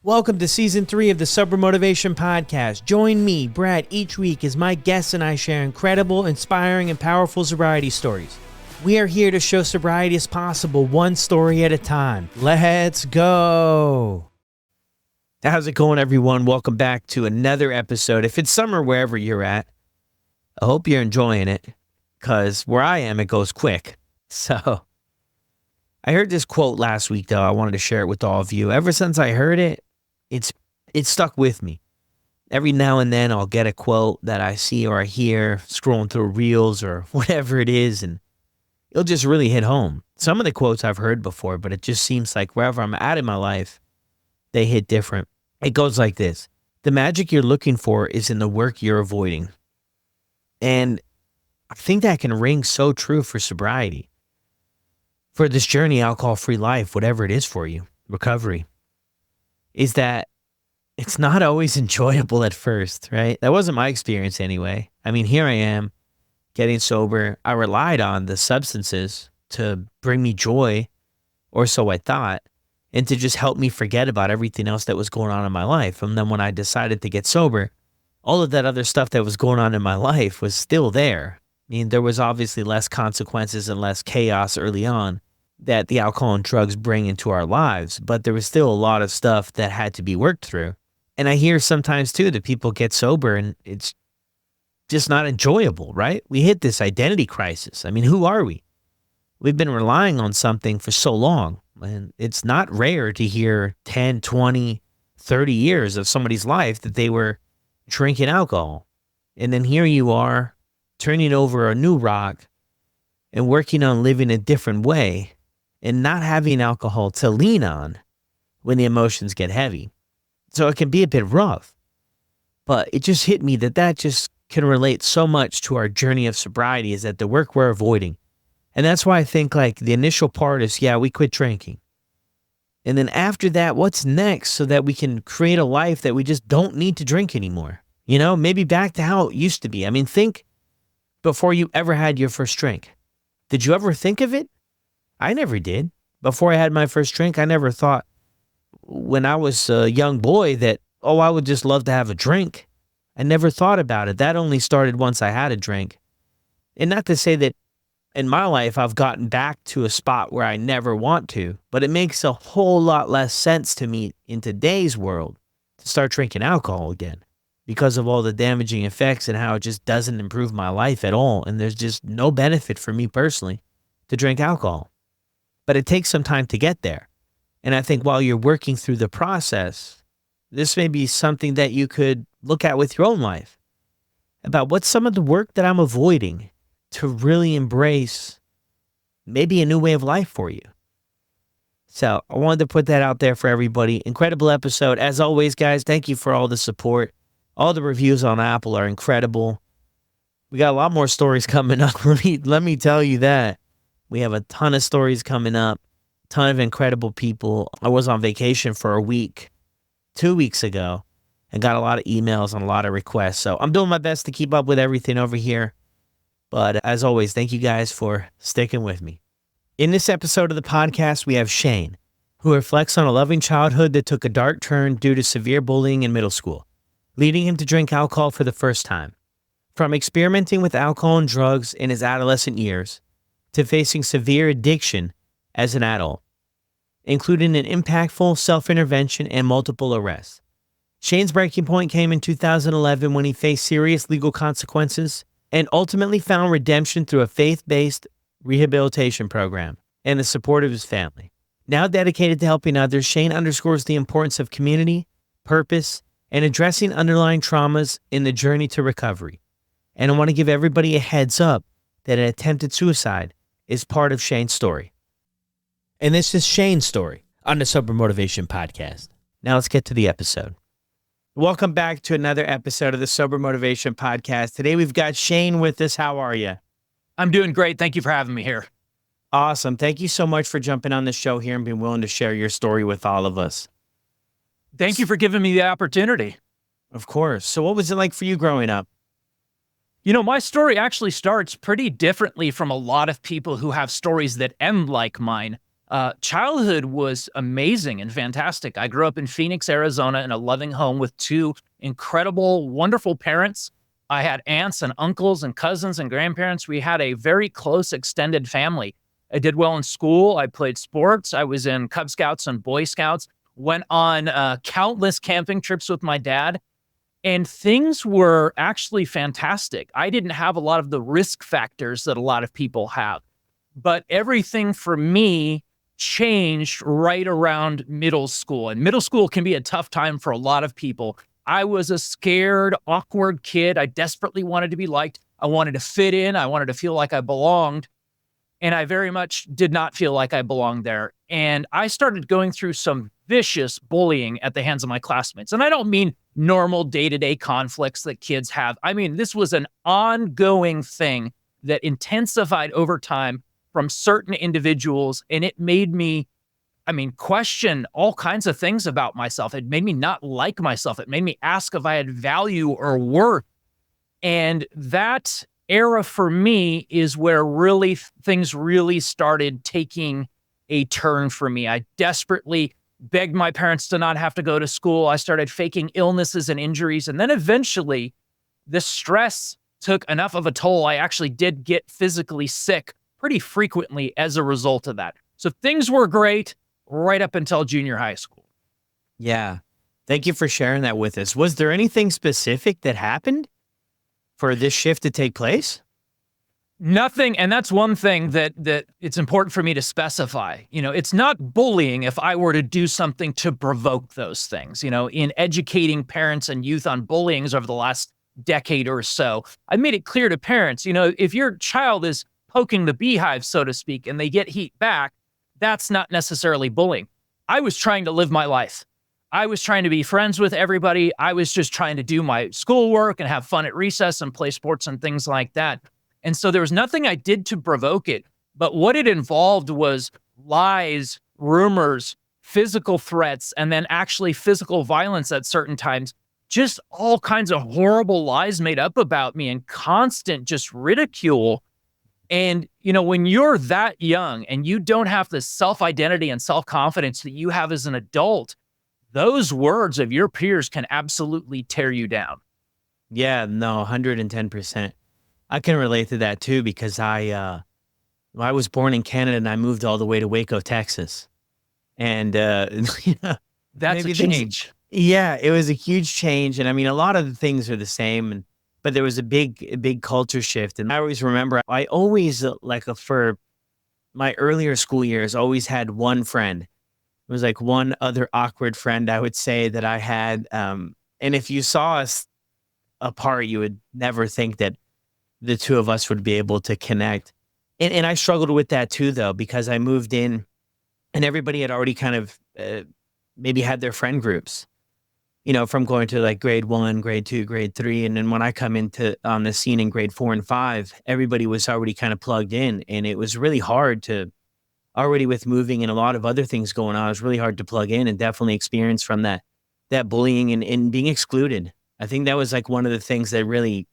Welcome to Season 3 of the Sober Motivation Podcast. Join me, Brad, each week as my guests and I share incredible, inspiring, and powerful sobriety stories. We are here to show sobriety is possible, one story at a time. Let's go! How's it going, everyone? Welcome back to another episode. If it's summer wherever you're at, I hope you're enjoying it, because where I am, it goes quick. So, I heard this quote last week, though. I wanted to share it with all of you. Ever since I heard it, it's stuck with me. Every now and then I'll get a quote that I see or I hear scrolling through reels or whatever it is, and it'll just really hit home. Some of the quotes I've heard before, but it just seems like wherever I'm at in my life, they hit different. It goes like this: the magic you're looking for is in the work you're avoiding. And I think that can ring so true for sobriety. For this journey, alcohol-free life, whatever it is for you, recovery, is that it's not always enjoyable at first, right? That wasn't my experience anyway. I mean, here I am getting sober. I relied on the substances to bring me joy, or so I thought, and to just help me forget about everything else that was going on in my life. And then when I decided to get sober, all of that other stuff that was going on in my life was still there. I mean, there was obviously less consequences and less chaos early on that the alcohol and drugs bring into our lives, but there was still a lot of stuff that had to be worked through. And I hear sometimes too that people get sober and it's just not enjoyable, right? We hit this identity crisis. I mean, who are we? We've been relying on something for so long, and it's not rare to hear 10, 20, 30 years of somebody's life that they were drinking alcohol. And then here you are turning over a new rock and working on living a different way, and not having alcohol to lean on when the emotions get heavy. So it can be a bit rough. But it just hit me that just can relate so much to our journey of sobriety, is that the work we're avoiding. And that's why I think like the initial part is, yeah, we quit drinking. And then after that, what's next so that we can create a life that we just don't need to drink anymore? You know, maybe back to how it used to be. I mean, think before you ever had your first drink. Did you ever think of it? I never did. Before I had my first drink, I never thought when I was a young boy that, oh, I would just love to have a drink. I never thought about it. That only started once I had a drink. And not to say that in my life I've gotten back to a spot where I never want to, but it makes a whole lot less sense to me in today's world to start drinking alcohol again because of all the damaging effects and how it just doesn't improve my life at all. And there's just no benefit for me personally to drink alcohol. But it takes some time to get there. And I think while you're working through the process, this may be something that you could look at with your own life about what's some of the work that I'm avoiding to really embrace maybe a new way of life for you. So I wanted to put that out there for everybody. Incredible episode. As always, guys, thank you for all the support. All the reviews on Apple are incredible. We got a lot more stories coming up. Let me tell you that. We have a ton of stories coming up, a ton of incredible people. I was on vacation for a week, 2 weeks ago, and got a lot of emails and a lot of requests. So I'm doing my best to keep up with everything over here. But as always, thank you guys for sticking with me. In this episode of the podcast, we have Shane, who reflects on a loving childhood that took a dark turn due to severe bullying in middle school, leading him to drink alcohol for the first time. From experimenting with alcohol and drugs in his adolescent years, to facing severe addiction as an adult, including an impactful self-intervention and multiple arrests. Shane's breaking point came in 2011 when he faced serious legal consequences and ultimately found redemption through a faith-based rehabilitation program and the support of his family. Now dedicated to helping others, Shane underscores the importance of community, purpose, and addressing underlying traumas in the journey to recovery. And I want to give everybody a heads up that an attempted suicide is part of Shane's story. And this is Shane's story on the Sober Motivation Podcast. Now let's get to the episode. Welcome back to another episode of the Sober Motivation Podcast. Today we've got Shane with us. How are you? I'm doing great. Thank you for having me here. Awesome. Thank you so much for jumping on the show here and being willing to share your story with all of us. Thank you for giving me the opportunity. Of course. So what was it like for you growing up? You know, my story actually starts pretty differently from a lot of people who have stories that end like mine. Childhood was amazing and fantastic. I grew up in Phoenix, Arizona, in a loving home with two incredible, wonderful parents. I had aunts and uncles and cousins and grandparents. We had a very close, extended family. I did well in school. I played sports. I was in Cub Scouts and Boy Scouts, went on countless camping trips with my dad, and things were actually fantastic. I didn't have a lot of the risk factors that a lot of people have, but everything for me changed right around middle school. And middle school can be a tough time for a lot of people. I was a scared, awkward kid. I desperately wanted to be liked. I wanted to fit in. I wanted to feel like I belonged. And I very much did not feel like I belonged there. And I started going through some vicious bullying at the hands of my classmates. And I don't mean normal day-to-day conflicts that kids have. I mean, this was an ongoing thing that intensified over time from certain individuals. And it made me, question all kinds of things about myself. It made me not like myself. It made me ask if I had value or worth. And that era for me is where really things really started taking a turn for me. I desperately begged my parents to not have to go to school. I started faking illnesses and injuries. And then eventually the stress took enough of a toll. I actually did get physically sick pretty frequently as a result of that. So things were great right up until junior high school. Yeah. Thank you for sharing that with us. Was there anything specific that happened for this shift to take place? Nothing. And that's one thing that it's important for me to specify. It's not bullying if I were to do something to provoke those things. In educating parents and youth on bullying over the last decade or so, I made it clear to parents, if your child is poking the beehive, so to speak, and they get heat back, that's not necessarily bullying. I was trying to live my life. I was trying to be friends with everybody. I was just trying to do my schoolwork and have fun at recess and play sports and things like that. And so there was nothing I did to provoke it, but what it involved was lies, rumors, physical threats, and then actually physical violence at certain times. Just all kinds of horrible lies made up about me and constant just ridicule. And, when you're that young and you don't have the self-identity and self-confidence that you have as an adult, those words of your peers can absolutely tear you down. Yeah, no, 110%. I can relate to that too because I was born in Canada and I moved all the way to Waco, Texas. And That's a change. Yeah, it was a huge change. And a lot of the things are the same, but there was a big culture shift. And I always remember, I always, for my earlier school years, always had one friend. It was like one other awkward friend, I would say, that I had. And if you saw us apart, you would never think that the two of us would be able to connect. And I struggled with that too, though, because I moved in and everybody had already kind of maybe had their friend groups, from going to like grade 1, grade 2, grade 3. And then when I come into on the scene in grade 4 and 5, everybody was already kind of plugged in. And it was really hard to, already with moving and a lot of other things going on, it was really hard to plug in and definitely experience from that bullying and being excluded. I think that was like one of the things that really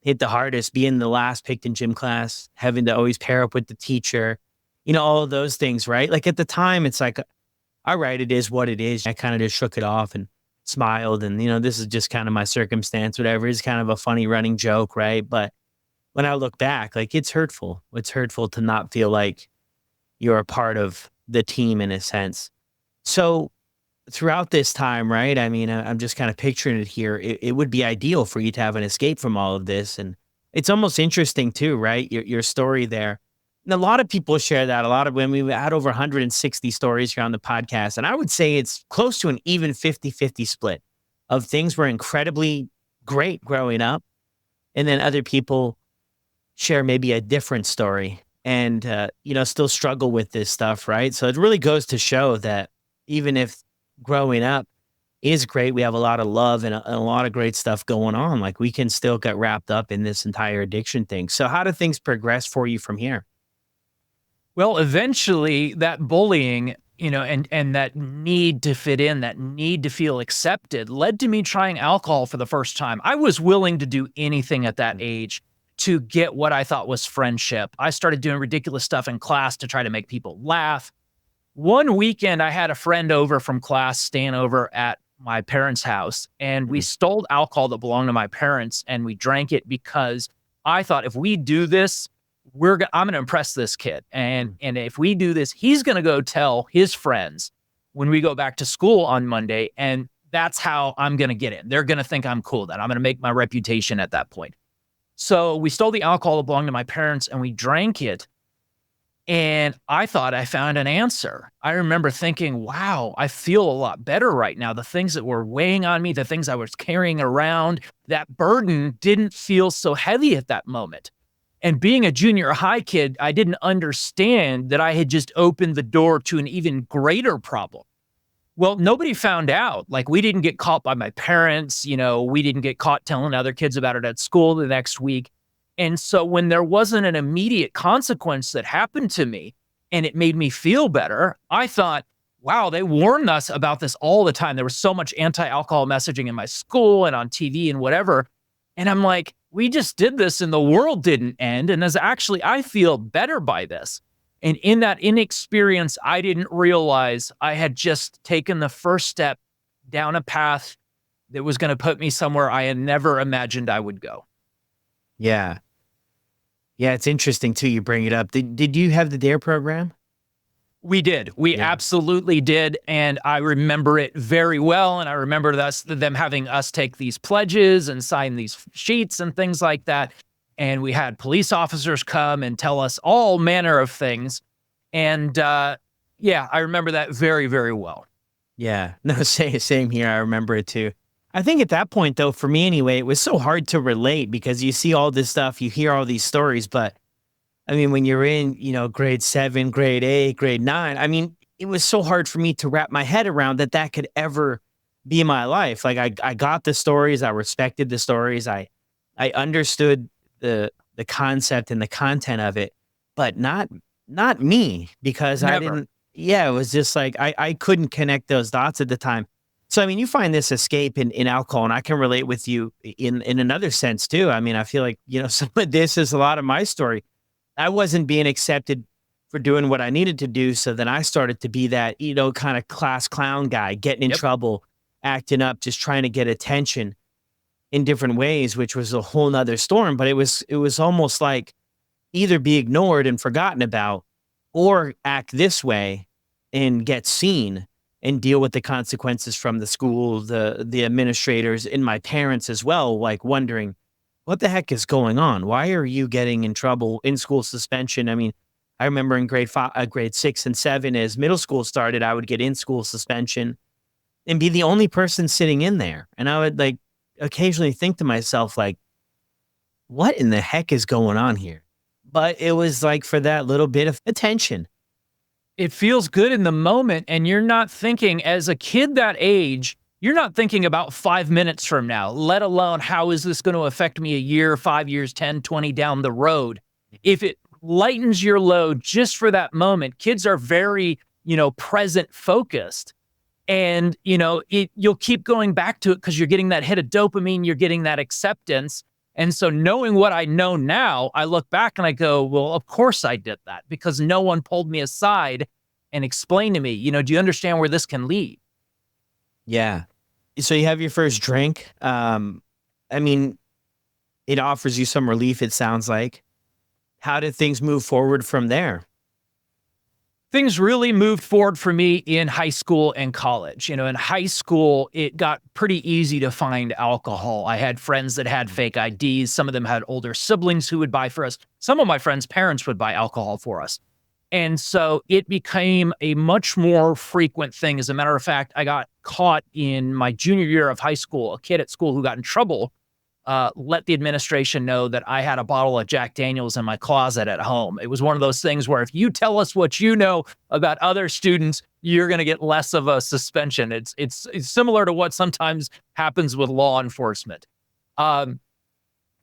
hit the hardest, being the last picked in gym class, having to always pair up with the teacher, all of those things, right? Like at the time, it's like, all right, it is what it is. I kind of just shook it off and smiled and, this is just kind of my circumstance, whatever. It's kind of a funny running joke, right? But when I look back, like it's hurtful. It's hurtful to not feel like you're a part of the team in a sense. So throughout this time, right? I'm just kind of picturing it here. It would be ideal for you to have an escape from all of this. And it's almost interesting too, right? Your story there. And a lot of people share that. A lot of when we had over 160 stories here on the podcast. And I would say it's close to an even 50-50 split of things were incredibly great growing up. And then other people share maybe a different story and, still struggle with this stuff, right? So it really goes to show that even if growing up is great, we have a lot of love and a lot of great stuff going on, like we can still get wrapped up in this entire addiction thing. So how do things progress for you from here? Well, eventually that bullying, and that need to fit in, that need to feel accepted led to me trying alcohol for the first time. I was willing to do anything at that age to get what I thought was friendship. I started doing ridiculous stuff in class to try to make people laugh. One weekend, I had a friend over from class staying over at my parents' house, and we Mhm. stole alcohol that belonged to my parents, and we drank it because I thought if we do this, I'm gonna impress this kid, Mm. and if we do this, he's gonna go tell his friends when we go back to school on Monday, and that's how I'm gonna get in. They're gonna think I'm cool then. I'm gonna make my reputation at that point. So we stole the alcohol that belonged to my parents, and we drank it, and I thought I found an answer. I remember thinking, wow, I feel a lot better right now. The things that were weighing on me, the things I was carrying around, that burden didn't feel so heavy at that moment. And being a junior high kid, I didn't understand that I had just opened the door to an even greater problem. Well, nobody found out. Like, we didn't get caught by my parents. We didn't get caught telling other kids about it at school the next week. And so when there wasn't an immediate consequence that happened to me and it made me feel better, I thought, wow, they warned us about this all the time. There was so much anti-alcohol messaging in my school and on TV and whatever. And I'm like, we just did this and the world didn't end. And as actually, I feel better by this. And in that inexperience, I didn't realize I had just taken the first step down a path that was going to put me somewhere I had never imagined I would go. Yeah. Yeah, it's interesting too you bring it up. Did you have the DARE program? We did. We Yeah. absolutely did. And I remember it very well. And I remember them having us take these pledges and sign these sheets and things like that. And we had police officers come and tell us all manner of things. And yeah, I remember that very, very well. Yeah. No, same here. I remember it too. I think at that point though, for me anyway, it was so hard to relate because you see all this stuff, you hear all these stories, but I mean, when you're in, grade 7, grade 8, grade 9, I mean, it was so hard for me to wrap my head around that could ever be my life. Like I got the stories, I respected the stories, I understood the concept and the content of it, but not me because I Never. didn't. Yeah, it was just like I couldn't connect those dots at the time. So I mean, you find this escape in alcohol, and I can relate with you in another sense too. I mean, I feel like some of this is a lot of my story. I wasn't being accepted for doing what I needed to do. So then I started to be that, kind of class clown guy, getting in Yep. trouble, acting up, just trying to get attention in different ways, which was a whole nother storm. But it was almost like either be ignored and forgotten about or act this way and get seen and deal with the consequences from the school, the administrators, and my parents as well, like wondering, what the heck is going on? Why are you getting in trouble, in school suspension? I mean, I remember in grade 6 and 7, as middle school started, I would get in school suspension and be the only person sitting in there. And I would like occasionally think to myself, like, what in the heck is going on here? But it was like for that little bit of attention. It feels good in the moment, and you're not thinking as a kid that age, you're not thinking about 5 minutes from now, let alone how is this going to affect me a year, 5 years, 10, 20 down the road. If it lightens your load just for that moment, kids are very, present focused. And, you'll keep going back to it because you're getting that hit of dopamine, you're getting that acceptance. And so knowing what I know now, I look back and I go, well, of course I did that because no one pulled me aside and explained to me, do you understand where this can lead? Yeah. So you have your first drink. I mean, it offers you some relief, it sounds like. How did things move forward from there? Things really moved forward for me in high school and college. In high school, it got pretty easy to find alcohol. I had friends that had fake IDs. Some of them had older siblings who would buy for us. Some of my friends' parents would buy alcohol for us. And so it became a much more frequent thing. As a matter of fact, I got caught in my junior year of high school, a kid at school who got in trouble let the administration know that I had a bottle of Jack Daniels in my closet at home. It was one of those things where if you tell us what you know about other students, you're going to get less of a suspension. It's similar to what sometimes happens with law enforcement. And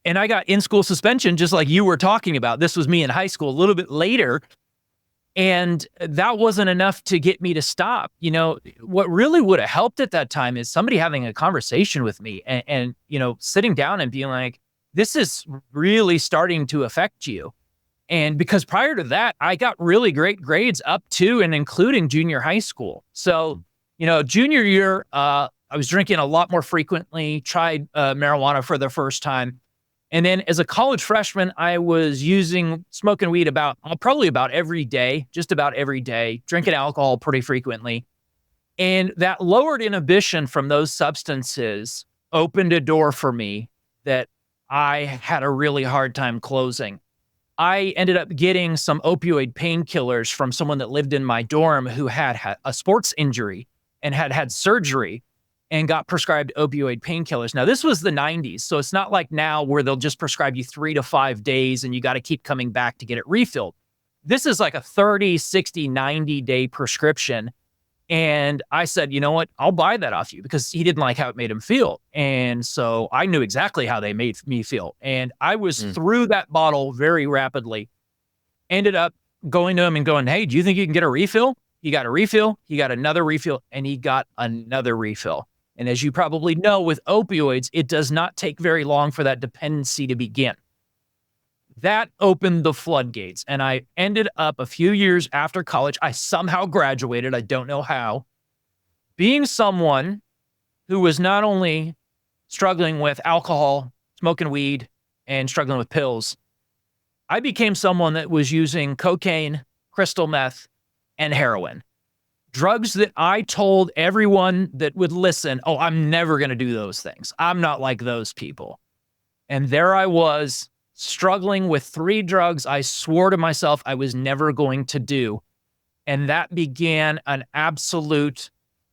I got in-school suspension just like you were talking about. This was me in high school a little bit later. And that wasn't enough to get me to stop. What really would have helped at that time is somebody having a conversation with me and sitting down and being like, this is really starting to affect you. And because prior to that, I got really great grades up to and including junior high school. So, junior year, I was drinking a lot more frequently, tried marijuana for the first time. And then as a college freshman, I was smoking weed probably about every day, just about every day, drinking alcohol pretty frequently. And that lowered inhibition from those substances opened a door for me that I had a really hard time closing. I ended up getting some opioid painkillers from someone that lived in my dorm who had a sports injury and had surgery and got prescribed opioid painkillers. Now, this was the 90s, so it's not like now where they'll just prescribe you 3 to 5 days and you got to keep coming back to get it refilled. This is like a 30, 60, 90-day prescription. And I said, you know what? I'll buy that off you, because he didn't like how it made him feel. And so I knew exactly how they made me feel. And I was through that bottle very rapidly. Ended up going to him and going, hey, do you think you can get a refill? He got a refill. He got another refill, and he got another refill. And as you probably know, with opioids, it does not take very long for that dependency to begin. That opened the floodgates, and I ended up a few years after college. I somehow graduated. I don't know how. Being someone who was not only struggling with alcohol, smoking weed, and struggling with pills, I became someone that was using cocaine, crystal meth, and heroin. Drugs that I told everyone that would listen, oh, I'm never going to do those things. I'm not like those people. And there I was, struggling with 3 drugs I swore to myself I was never going to do. And that began an absolute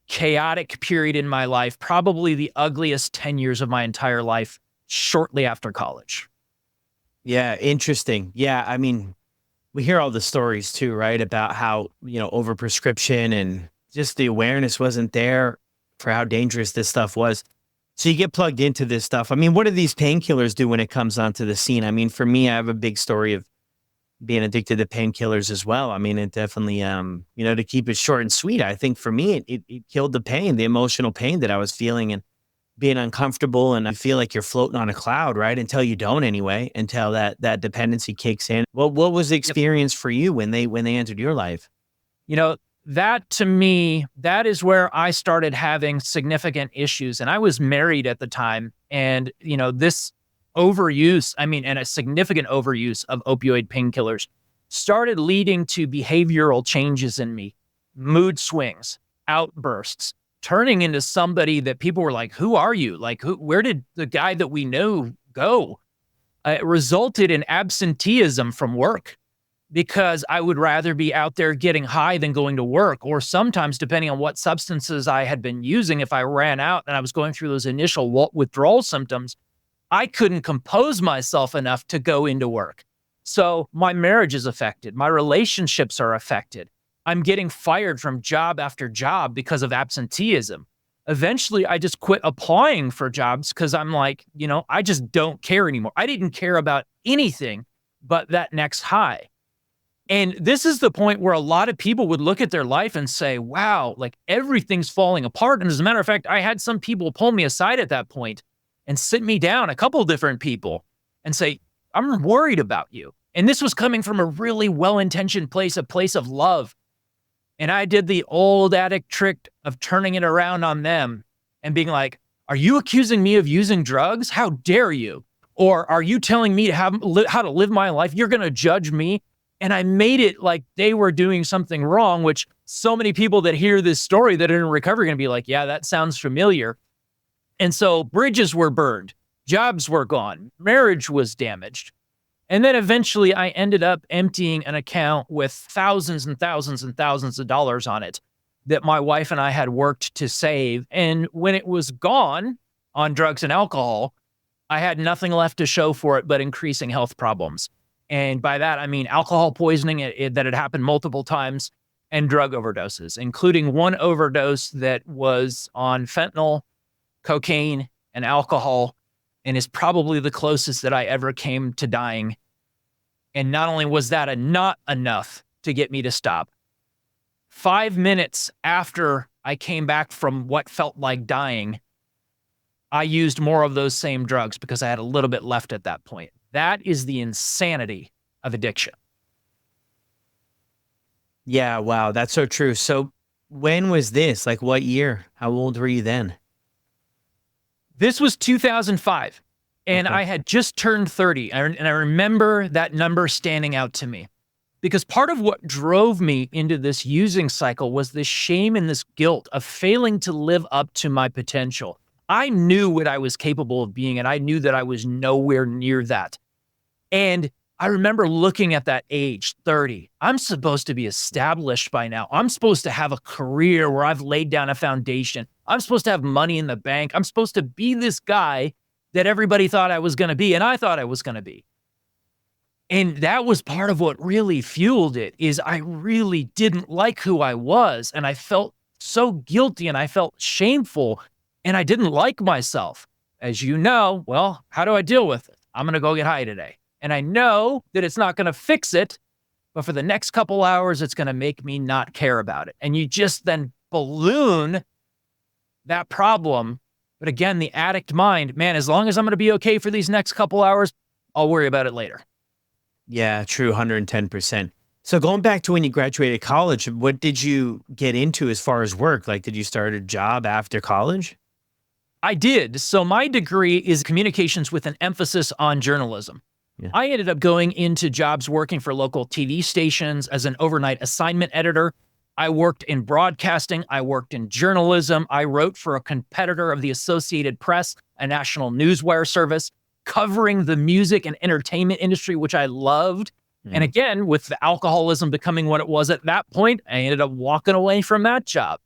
chaotic period in my life, probably the ugliest 10 years of my entire life, shortly after college. Yeah, interesting. Yeah, I mean, we hear all the stories too, right? About how, overprescription and just the awareness wasn't there for how dangerous this stuff was. So you get plugged into this stuff. I mean, what do these painkillers do when it comes onto the scene? I mean, for me, I have a big story of being addicted to painkillers as well. I mean, it definitely, to keep it short and sweet, I think for me, it killed the pain, the emotional pain that I was feeling and being uncomfortable. And I feel like you're floating on a cloud, right? Until you don't anyway, until that dependency kicks in. Well, what was the experience for you when they entered your life? That to me, that is where I started having significant issues. And I was married at the time. And, this overuse, and a significant overuse of opioid painkillers started leading to behavioral changes in me, mood swings, outbursts, turning into somebody that people were like, who are you? Like, where did the guy that we know go? It resulted in absenteeism from work, because I would rather be out there getting high than going to work. Or sometimes, depending on what substances I had been using, if I ran out and I was going through those initial withdrawal symptoms, I couldn't compose myself enough to go into work. So my marriage is affected. My relationships are affected. I'm getting fired from job after job because of absenteeism. Eventually, I just quit applying for jobs because I'm like, I just don't care anymore. I didn't care about anything but that next high. And this is the point where a lot of people would look at their life and say, wow, like everything's falling apart. And as a matter of fact, I had some people pull me aside at that point and sit me down, a couple of different people, and say, I'm worried about you. And this was coming from a really well-intentioned place, a place of love. And I did the old addict trick of turning it around on them and being like, are you accusing me of using drugs? How dare you? Or are you telling me how to live my life? You're going to judge me? And I made it like they were doing something wrong, which so many people that hear this story that are in recovery are going to be like, yeah, that sounds familiar. And so bridges were burned, jobs were gone, marriage was damaged. And then eventually I ended up emptying an account with thousands and thousands and thousands of dollars on it that my wife and I had worked to save. And when it was gone on drugs and alcohol, I had nothing left to show for it but increasing health problems. And by that, I mean alcohol poisoning that had happened multiple times, and drug overdoses, including one overdose that was on fentanyl, cocaine, and alcohol, and is probably the closest that I ever came to dying. And not only was that not enough to get me to stop, 5 minutes after I came back from what felt like dying, I used more of those same drugs because I had a little bit left at that point. That is the insanity of addiction. Yeah, wow, that's so true. So when was this? Like what year? How old were you then? This was 2005, and Okay. I had just turned 30. And I remember that number standing out to me because part of what drove me into this using cycle was this shame and this guilt of failing to live up to my potential. I knew what I was capable of being, and I knew that I was nowhere near that. And I remember looking at that age, 30. I'm supposed to be established by now. I'm supposed to have a career where I've laid down a foundation. I'm supposed to have money in the bank. I'm supposed to be this guy that everybody thought I was going to be, and I thought I was going to be. And that was part of what really fueled it is I really didn't like who I was, and I felt so guilty and I felt shameful, and I didn't like myself. As you know, well, how do I deal with it? I'm going to go get high today. And I know that it's not going to fix it, but for the next couple hours, it's going to make me not care about it. And you just then balloon that problem. But again, the addict mind, man, as long as I'm going to be okay for these next couple hours, I'll worry about it later. Yeah, true, 110%. So going back to when you graduated college, what did you get into as far as work? Like, did you start a job after college? I did. So my degree is communications with an emphasis on journalism. Yeah. I ended up going into jobs working for local TV stations as an overnight assignment editor. I worked in broadcasting. I worked in journalism. I wrote for a competitor of the Associated Press, a national newswire service, covering the music and entertainment industry, which I loved. And again, with the alcoholism becoming what it was at that point, I ended up walking away from that job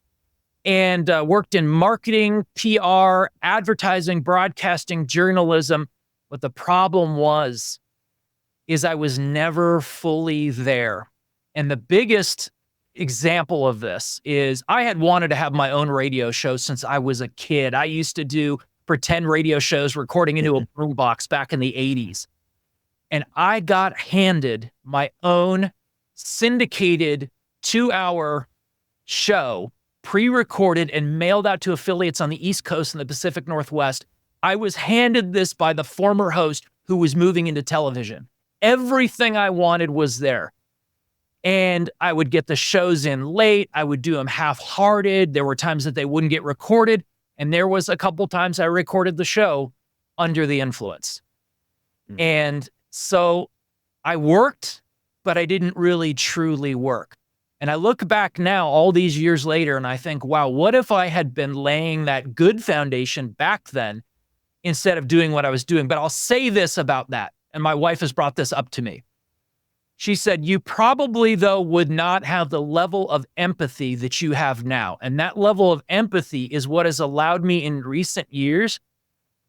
and worked in marketing, PR, advertising, broadcasting, journalism. But the problem is I was never fully there. And the biggest example of this is I had wanted to have my own radio show since I was a kid. I used to do pretend radio shows recording into a boombox back in the 80s. And I got handed my own syndicated 2-hour show, pre-recorded and mailed out to affiliates on the East Coast and the Pacific Northwest. I was handed this by the former host who was moving into television. Everything I wanted was there. And I would get the shows in late. I would do them half-hearted. There were times that they wouldn't get recorded. And there was a couple times I recorded the show under the influence. And so I worked, but I didn't really truly work. And I look back now all these years later and I think, wow, what if I had been laying that good foundation back then instead of doing what I was doing? But I'll say this about that. And my wife has brought this up to me. She said, you probably, though, would not have the level of empathy that you have now. And that level of empathy is what has allowed me in recent years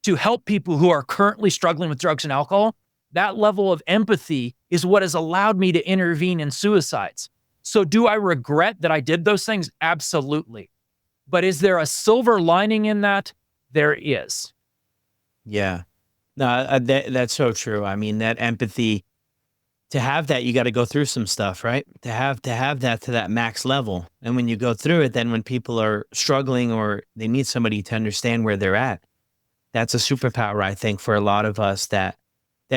to help people who are currently struggling with drugs and alcohol. That level of empathy is what has allowed me to intervene in suicides. So do I regret that I did those things? Absolutely. But is there a silver lining in that? There is. Yeah. No, that's so true. I mean, that empathy, to have that, you got to go through some stuff, right? To have that to that max level. And when you go through it, then when people are struggling or they need somebody to understand where they're at, that's a superpower, I think, for a lot of us that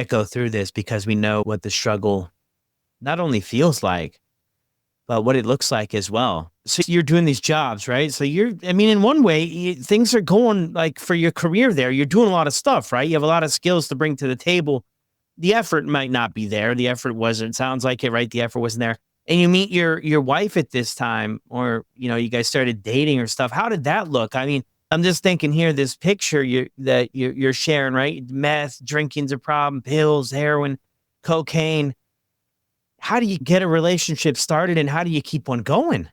go through this because we know what the struggle not only feels like, but what it looks like as well. So you're doing these jobs, right? So I mean, in one way, things are going like for your career there. You're doing a lot of stuff, right? You have a lot of skills to bring to the table. The effort might not be there. The effort wasn't, sounds like it, right? The effort wasn't there. And you meet your wife at this time, or, you guys started dating or stuff. How did that look? I mean, I'm just thinking here, this picture you're sharing, right? Meth, drinking's a problem, pills, heroin, cocaine. How do you get a relationship started and how do you keep one going?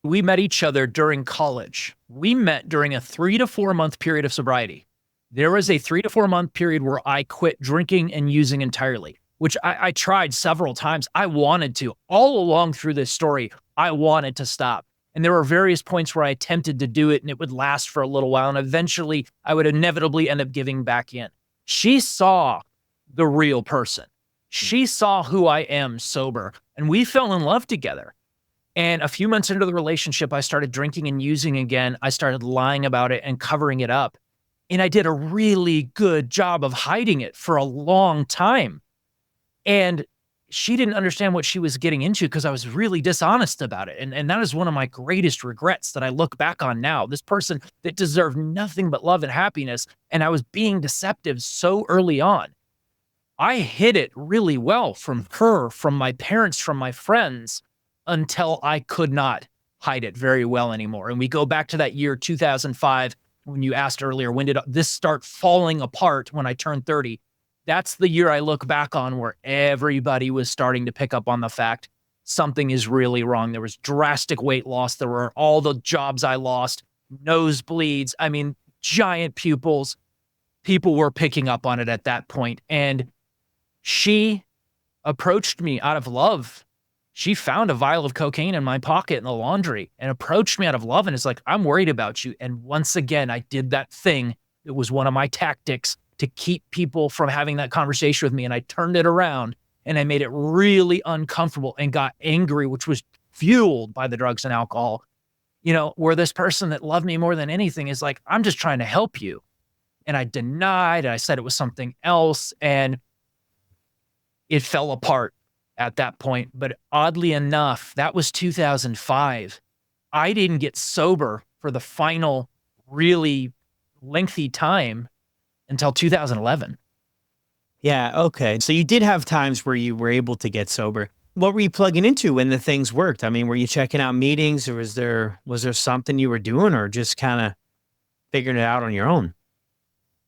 We met each other during college. We met during a 3 to 4 month period of sobriety. There was a 3 to 4 month period where I quit drinking and using entirely, which I tried several times. I wanted to. All along through this story, I wanted to stop. And there were various points where I attempted to do it and it would last for a little while. And eventually I would inevitably end up giving back in. She saw the real person. She saw who I am sober, and we fell in love together. And a few months into the relationship, I started drinking and using again. I started lying about it and covering it up. And I did a really good job of hiding it for a long time. And she didn't understand what she was getting into because I was really dishonest about it. And that is one of my greatest regrets that I look back on now. This person that deserved nothing but love and happiness, and I was being deceptive so early on. I hid it really well from her, from my parents, from my friends, until I could not hide it very well anymore. And we go back to that year 2005 when you asked earlier, when did this start falling apart when I turned 30? That's the year I look back on where everybody was starting to pick up on the fact something is really wrong. There was drastic weight loss. There were all the jobs I lost, nosebleeds. I mean, giant pupils. People were picking up on it at that point. And she approached me out of love. She found a vial of cocaine in my pocket in the laundry and approached me out of love and is like, I'm worried about you. And once again, I did that thing. It was one of my tactics to keep people from having that conversation with me. And I turned it around and I made it really uncomfortable and got angry, which was fueled by the drugs and alcohol. Where this person that loved me more than anything is like, I'm just trying to help you. And I denied, and I said it was something else. And it fell apart at that point. But oddly enough, that was 2005. I didn't get sober for the final really lengthy time until 2011. Yeah, okay. So you did have times where you were able to get sober. What were you plugging into when the things worked? I mean, were you checking out meetings, or was there something you were doing, or just kind of figuring it out on your own?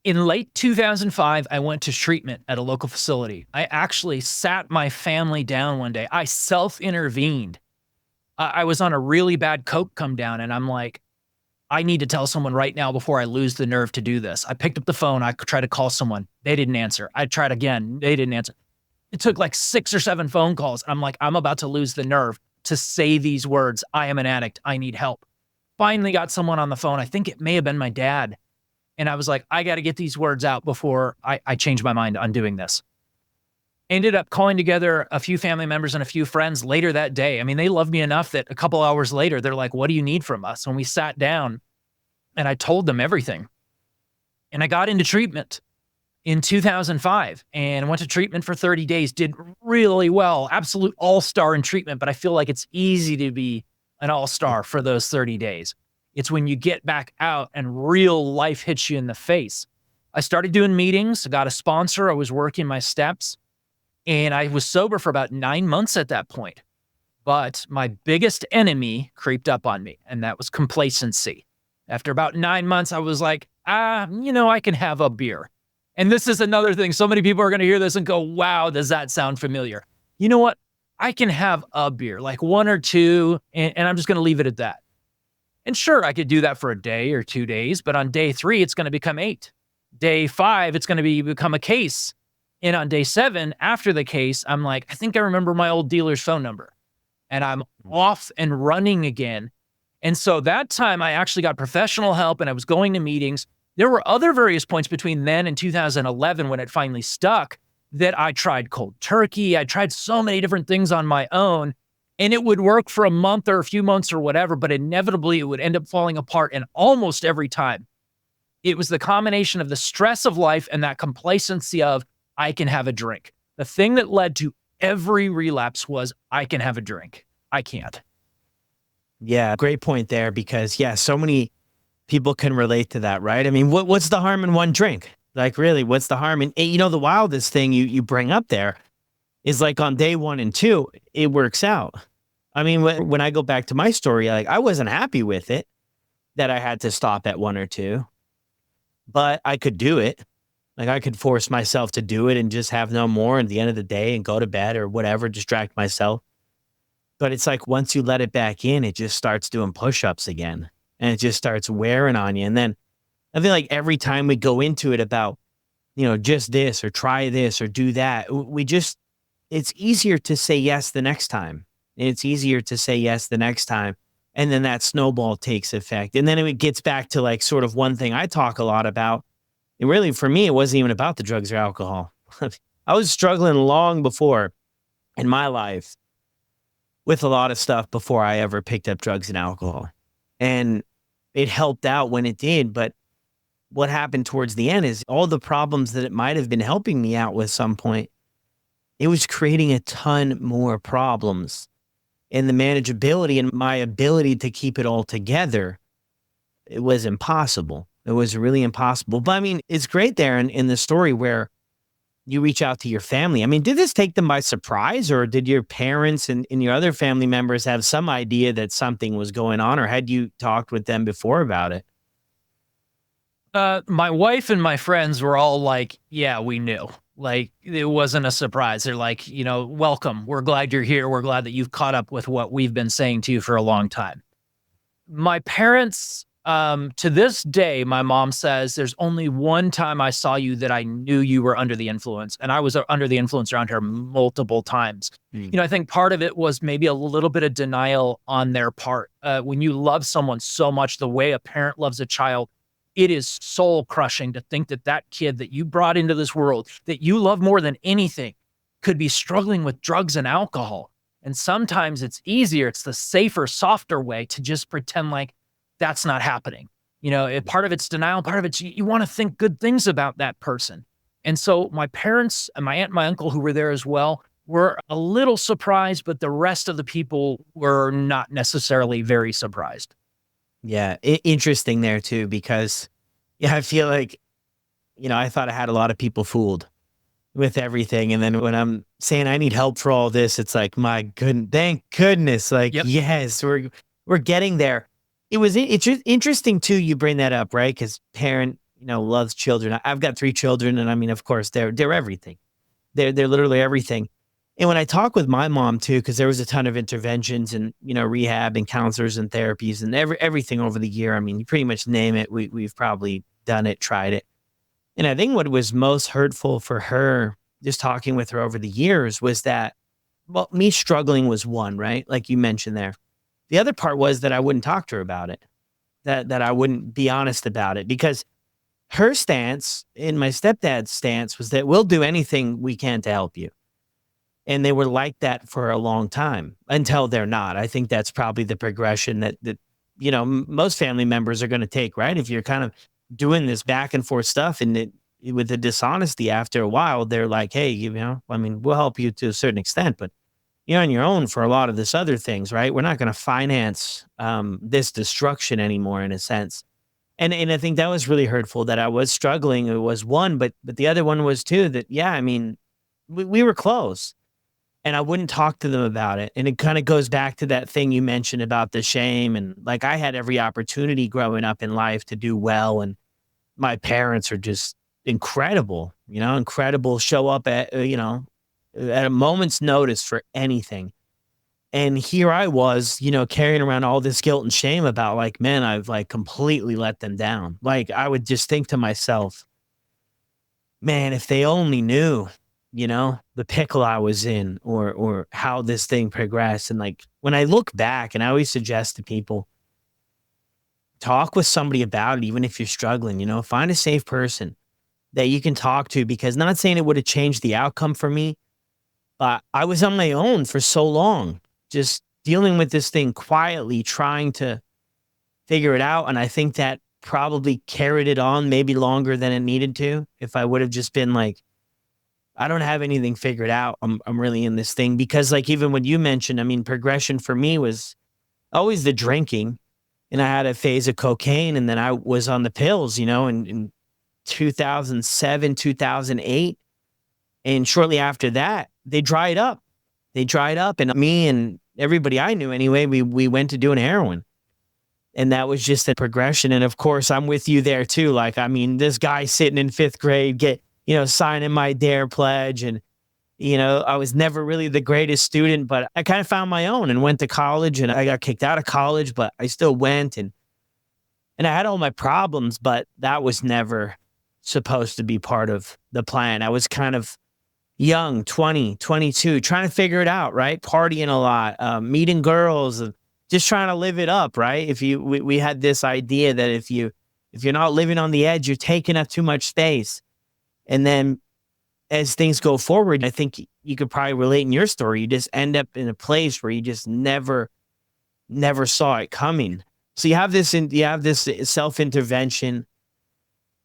In late 2005, I went to treatment at a local facility. I actually sat my family down one day. I self-intervened. I was on a really bad coke come down, and I'm like, I need to tell someone right now before I lose the nerve to do this. I picked up the phone. I tried to call someone. They didn't answer. I tried again. They didn't answer. It took like 6 or 7 phone calls. I'm like, I'm about to lose the nerve to say these words. I am an addict. I need help. Finally got someone on the phone. I think it may have been my dad. And I was like, I got to get these words out before I change my mind on doing this. Ended up calling together a few family members and a few friends later that day. I mean, they loved me enough that a couple hours later, they're like, what do you need from us? When we sat down and I told them everything. And I got into treatment in 2005 and went to treatment for 30 days, did really well, absolute all-star in treatment. But I feel like it's easy to be an all-star for those 30 days. It's when you get back out and real life hits you in the face. I started doing meetings, I got a sponsor, I was working my steps, and I was sober for about 9 months at that point. But my biggest enemy creeped up on me, and that was complacency. After about 9 months, I was like, I can have a beer. And this is another thing. So many people are going to hear this and go, wow, does that sound familiar? You know what? I can have a beer, like 1 or 2, and I'm just going to leave it at that. And sure, I could do that for a day or 2 days, but on day 3, it's going to become 8. Day 5, it's going to become a case. And on day 7, after the case, I'm like, I think I remember my old dealer's phone number. And I'm off and running again. And so that time I actually got professional help and I was going to meetings. There were other various points between then and 2011 when it finally stuck that I tried cold turkey. I tried so many different things on my own. And it would work for a month or a few months or whatever, but inevitably it would end up falling apart. And almost every time, it was the combination of the stress of life and that complacency of, I can have a drink. The thing that led to every relapse was, I can have a drink. I can't. Yeah, great point there, because, so many people can relate to that, right? I mean, what's the harm in one drink? Like, really, what's the harm? And the wildest thing you bring up there is, like, on day 1 and 2, it works out. I mean, when I go back to my story, like, I wasn't happy with it that I had to stop at 1 or 2, but I could do it. Like, I could force myself to do it and just have no more at the end of the day and go to bed or whatever, distract myself. But it's like, once you let it back in, it just starts doing push-ups again, and it just starts wearing on you. And then I feel like every time we go into it about, just this or try this or do that, it's easier to say yes the next time. It's easier to say yes the next time. And then that snowball takes effect. And then it gets back to, like, sort of one thing I talk a lot about. And really, for me, it wasn't even about the drugs or alcohol. I was struggling long before in my life with a lot of stuff before I ever picked up drugs and alcohol. And it helped out when it did. But what happened towards the end is all the problems that it might have been helping me out with some point it was creating a ton more problems. And the manageability and my ability to keep it all together, it was impossible. It was really impossible. But I mean, it's great there in the story where you reach out to your family. I mean, did this take them by surprise, or did your parents and your other family members have some idea that something was going on, or had you talked with them before about it? My wife and my friends were all like, yeah, we knew. Like, it wasn't a surprise. They're like, welcome. We're glad you're here. We're glad that you've caught up with what we've been saying to you for a long time. My parents, to this day, my mom says there's only one time I saw you that I knew you were under the influence. And I was under the influence around her multiple times. Mm. I think part of it was maybe a little bit of denial on their part. When you love someone so much, the way a parent loves a child, it is soul crushing to think that that kid that you brought into this world, that you love more than anything, could be struggling with drugs and alcohol. And sometimes it's easier, it's the safer, softer way to just pretend like that's not happening. Part of it's denial, part of it's you want to think good things about that person. And so my parents and my aunt and my uncle, who were there as well, were a little surprised, but the rest of the people were not necessarily very surprised. Yeah, interesting there too, because yeah, I feel like, I thought I had a lot of people fooled with everything. And then when I'm saying I need help for all this, it's like, my goodness, thank goodness. Like, Yep. yes, we're getting there. It's just interesting too, you bring that up, right? Because parent, loves children. I've got 3 children, and I mean, of course, they're everything. They're literally everything. And when I talk with my mom too, because there was a ton of interventions and, rehab and counselors and therapies and everything over the year. I mean, you pretty much name it. We've probably done it, tried it. And I think what was most hurtful for her, just talking with her over the years, was that, well, me struggling was one, right? Like you mentioned there. The other part was that I wouldn't talk to her about it, that I wouldn't be honest about it, because her stance and my stepdad's stance was that we'll do anything we can to help you. And they were like that for a long time until they're not. I think that's probably the progression that most family members are going to take, right? If you're kind of doing this back and forth stuff and with the dishonesty, after a while, they're like, hey, I mean, we'll help you to a certain extent, but you're on your own for a lot of this other things, right? We're not going to finance this destruction anymore, in a sense. And I think that was really hurtful, that I was struggling. It was one, but the other one was too, that, yeah, I mean, we were close. And I wouldn't talk to them about it. And it kind of goes back to that thing you mentioned about the shame. And like, I had every opportunity growing up in life to do well. And my parents are just incredible, incredible, show up at a moment's notice for anything. And here I was, carrying around all this guilt and shame about, like, man, I've like completely let them down. Like, I would just think to myself, man, if they only knew, the pickle I was in, or how this thing progressed. And like, when I look back, and I always suggest to people, talk with somebody about it, even if you're struggling, find a safe person that you can talk to, because not saying it would have changed the outcome for me, but I was on my own for so long, just dealing with this thing quietly, trying to figure it out. And I think that probably carried it on maybe longer than it needed to. If I would have just been like, I don't have anything figured out, I'm really in this thing. Because like, even when you mentioned, I mean, progression for me was always the drinking. And I had a phase of cocaine, and then I was on the pills, in 2007, 2008. And shortly after that, they dried up. And me and everybody I knew anyway, we went to doing heroin. And that was just a progression. And of course, I'm with you there too. Like, I mean, this guy sitting in 5th grade, signing my DARE pledge. And, I was never really the greatest student, but I kind of found my own and went to college. And I got kicked out of college, but I still went. And I had all my problems, but that was never supposed to be part of the plan. I was kind of young, 20, 22, trying to figure it out, right? Partying a lot, meeting girls, just trying to live it up, right? We had this idea that if you're not living on the edge, you're taking up too much space. And then as things go forward, I think you could probably relate in your story. You just end up in a place where you just never saw it coming. So you have this self-intervention.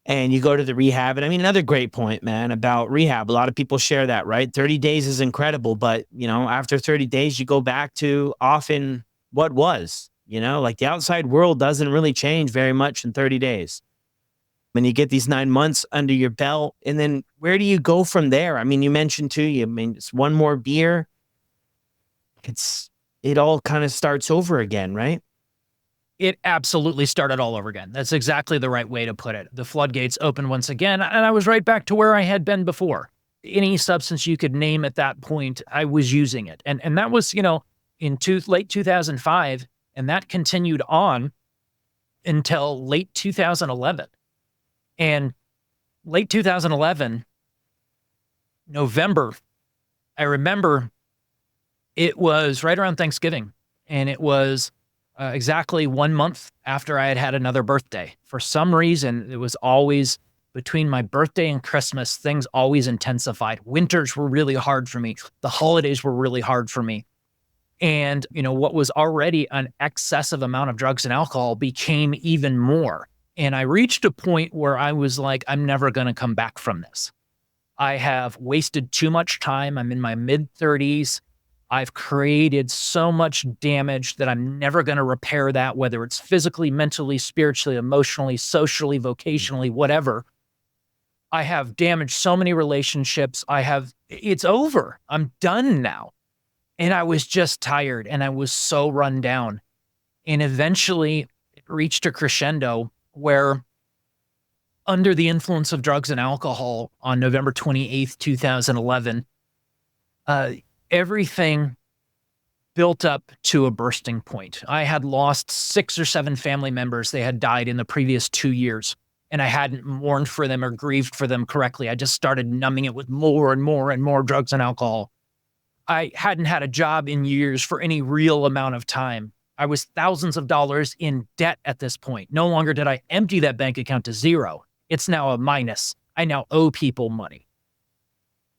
and you go to the rehab. And I mean, another great point, man, about rehab. A lot of people share that, right? 30 days is incredible, but after 30 days, you go back to often what was, like the outside world doesn't really change very much in 30 days. When you get these 9 months under your belt, and then where do you go from there? I mean, you mentioned too, it's one more beer. It all kind of starts over again, right? It absolutely started all over again. That's exactly the right way to put it. The floodgates opened once again, and I was right back to where I had been before. Any substance you could name at that point, I was using it. And that was, in late 2005, and that continued on until late 2011. And late 2011, November, I remember it was right around Thanksgiving, and it was exactly 1 month after I had had another birthday. For some reason, it was always between my birthday and Christmas, things always intensified. Winters were really hard for me. The holidays were really hard for me. And, what was already an excessive amount of drugs and alcohol became even more. And I reached a point where I was like, I'm never going to come back from this. I have wasted too much time. I'm in my mid-30s. I've created so much damage that I'm never going to repair that, whether it's physically, mentally, spiritually, emotionally, socially, vocationally, whatever. I have damaged so many relationships. It's over. I'm done now. And I was just tired, and I was so run down. And eventually it reached a crescendo where, under the influence of drugs and alcohol on November 28th, 2011, everything built up to a bursting point. I had lost 6 or 7 family members. They had died in the previous 2 years, and I hadn't mourned for them or grieved for them correctly. I just started numbing it with more and more and more drugs and alcohol. I hadn't had a job in years for any real amount of time. I was thousands of dollars in debt at this point. No longer did I empty that bank account to zero. It's now a minus. I now owe people money.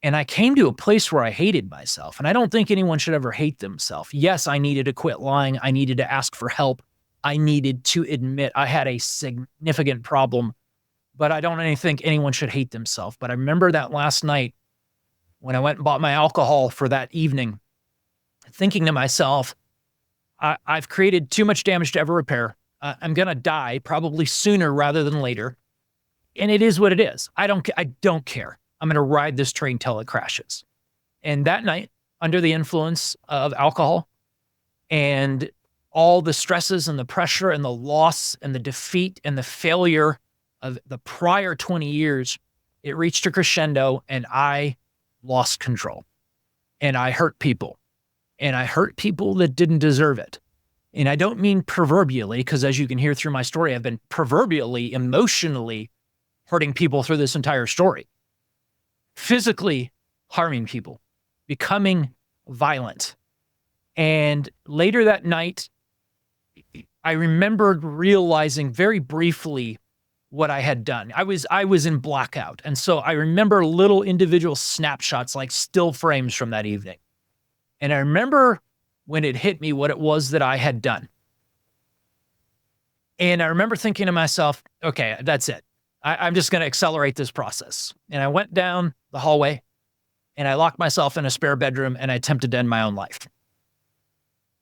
And I came to a place where I hated myself. And I don't think anyone should ever hate themselves. Yes, I needed to quit lying. I needed to ask for help. I needed to admit I had a significant problem. But I don't think anyone should hate themselves. But I remember that last night when I went and bought my alcohol for that evening, thinking to myself, I've created too much damage to ever repair. I'm going to die probably sooner rather than later. And it is what it is. I don't care. I'm going to ride this train till it crashes. And that night, under the influence of alcohol and all the stresses and the pressure and the loss and the defeat and the failure of the prior 20 years, it reached a crescendo, and I lost control. And I hurt people. And I hurt people that didn't deserve it. And I don't mean proverbially, because as you can hear through my story, I've been proverbially, emotionally hurting people through this entire story. Physically harming people, becoming violent. And later that night, I remembered realizing very briefly what I had done. I was in blackout. And so I remember little individual snapshots, like still frames from that evening. And I remember when it hit me what it was that I had done. And I remember thinking to myself, okay, that's it. I'm just going to accelerate this process. And I went down the hallway and I locked myself in a spare bedroom and I attempted to end my own life.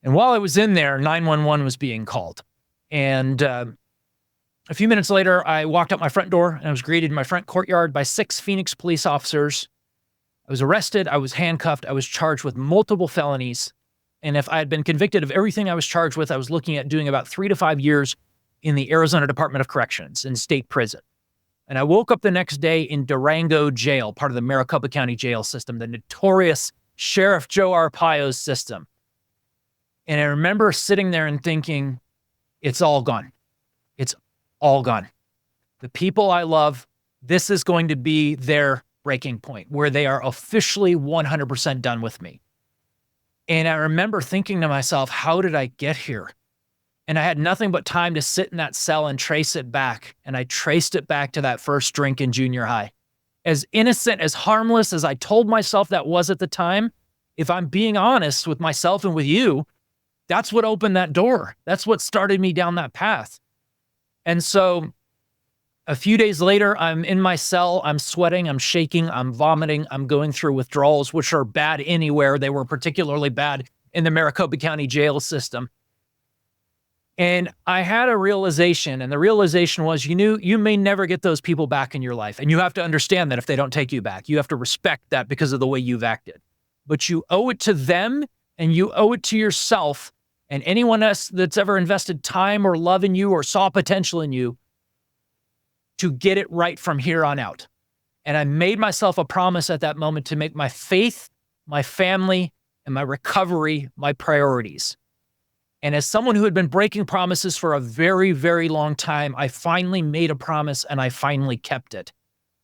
And while I was in there, 911 was being called. And a few minutes later, I walked out my front door and I was greeted in my front courtyard by 6 Phoenix police officers. I was arrested. I was handcuffed. I was charged with multiple felonies. And if I had been convicted of everything I was charged with, I was looking at doing about 3 to 5 years in the Arizona Department of Corrections in state prison. And I woke up the next day in Durango Jail, part of the Maricopa County jail system, the notorious Sheriff Joe Arpaio's system. And I remember sitting there and thinking, it's all gone. It's all gone. The people I love, this is going to be their breaking point where they are officially 100% done with me. And I remember thinking to myself, how did I get here? And I had nothing but time to sit in that cell and trace it back. And I traced it back to that first drink in junior high. As innocent, as harmless as I told myself that was at the time, if I'm being honest with myself and with you, that's what opened that door. That's what started me down that path. And so A few days later, I'm in my cell. I'm sweating. I'm shaking. I'm vomiting. I'm going through withdrawals, which are bad anywhere. They were particularly bad in the Maricopa County jail system. And I had a realization, and the realization was you may never get those people back in your life. And you have to understand that if they don't take you back, you have to respect that because of the way you've acted. But you owe it to them and you owe it to yourself and anyone else that's ever invested time or love in you or saw potential in you to get it right from here on out. And I made myself a promise at that moment to make my faith, my family, and my recovery my priorities. And as someone who had been breaking promises for a very, very long time, I finally made a promise and I finally kept it.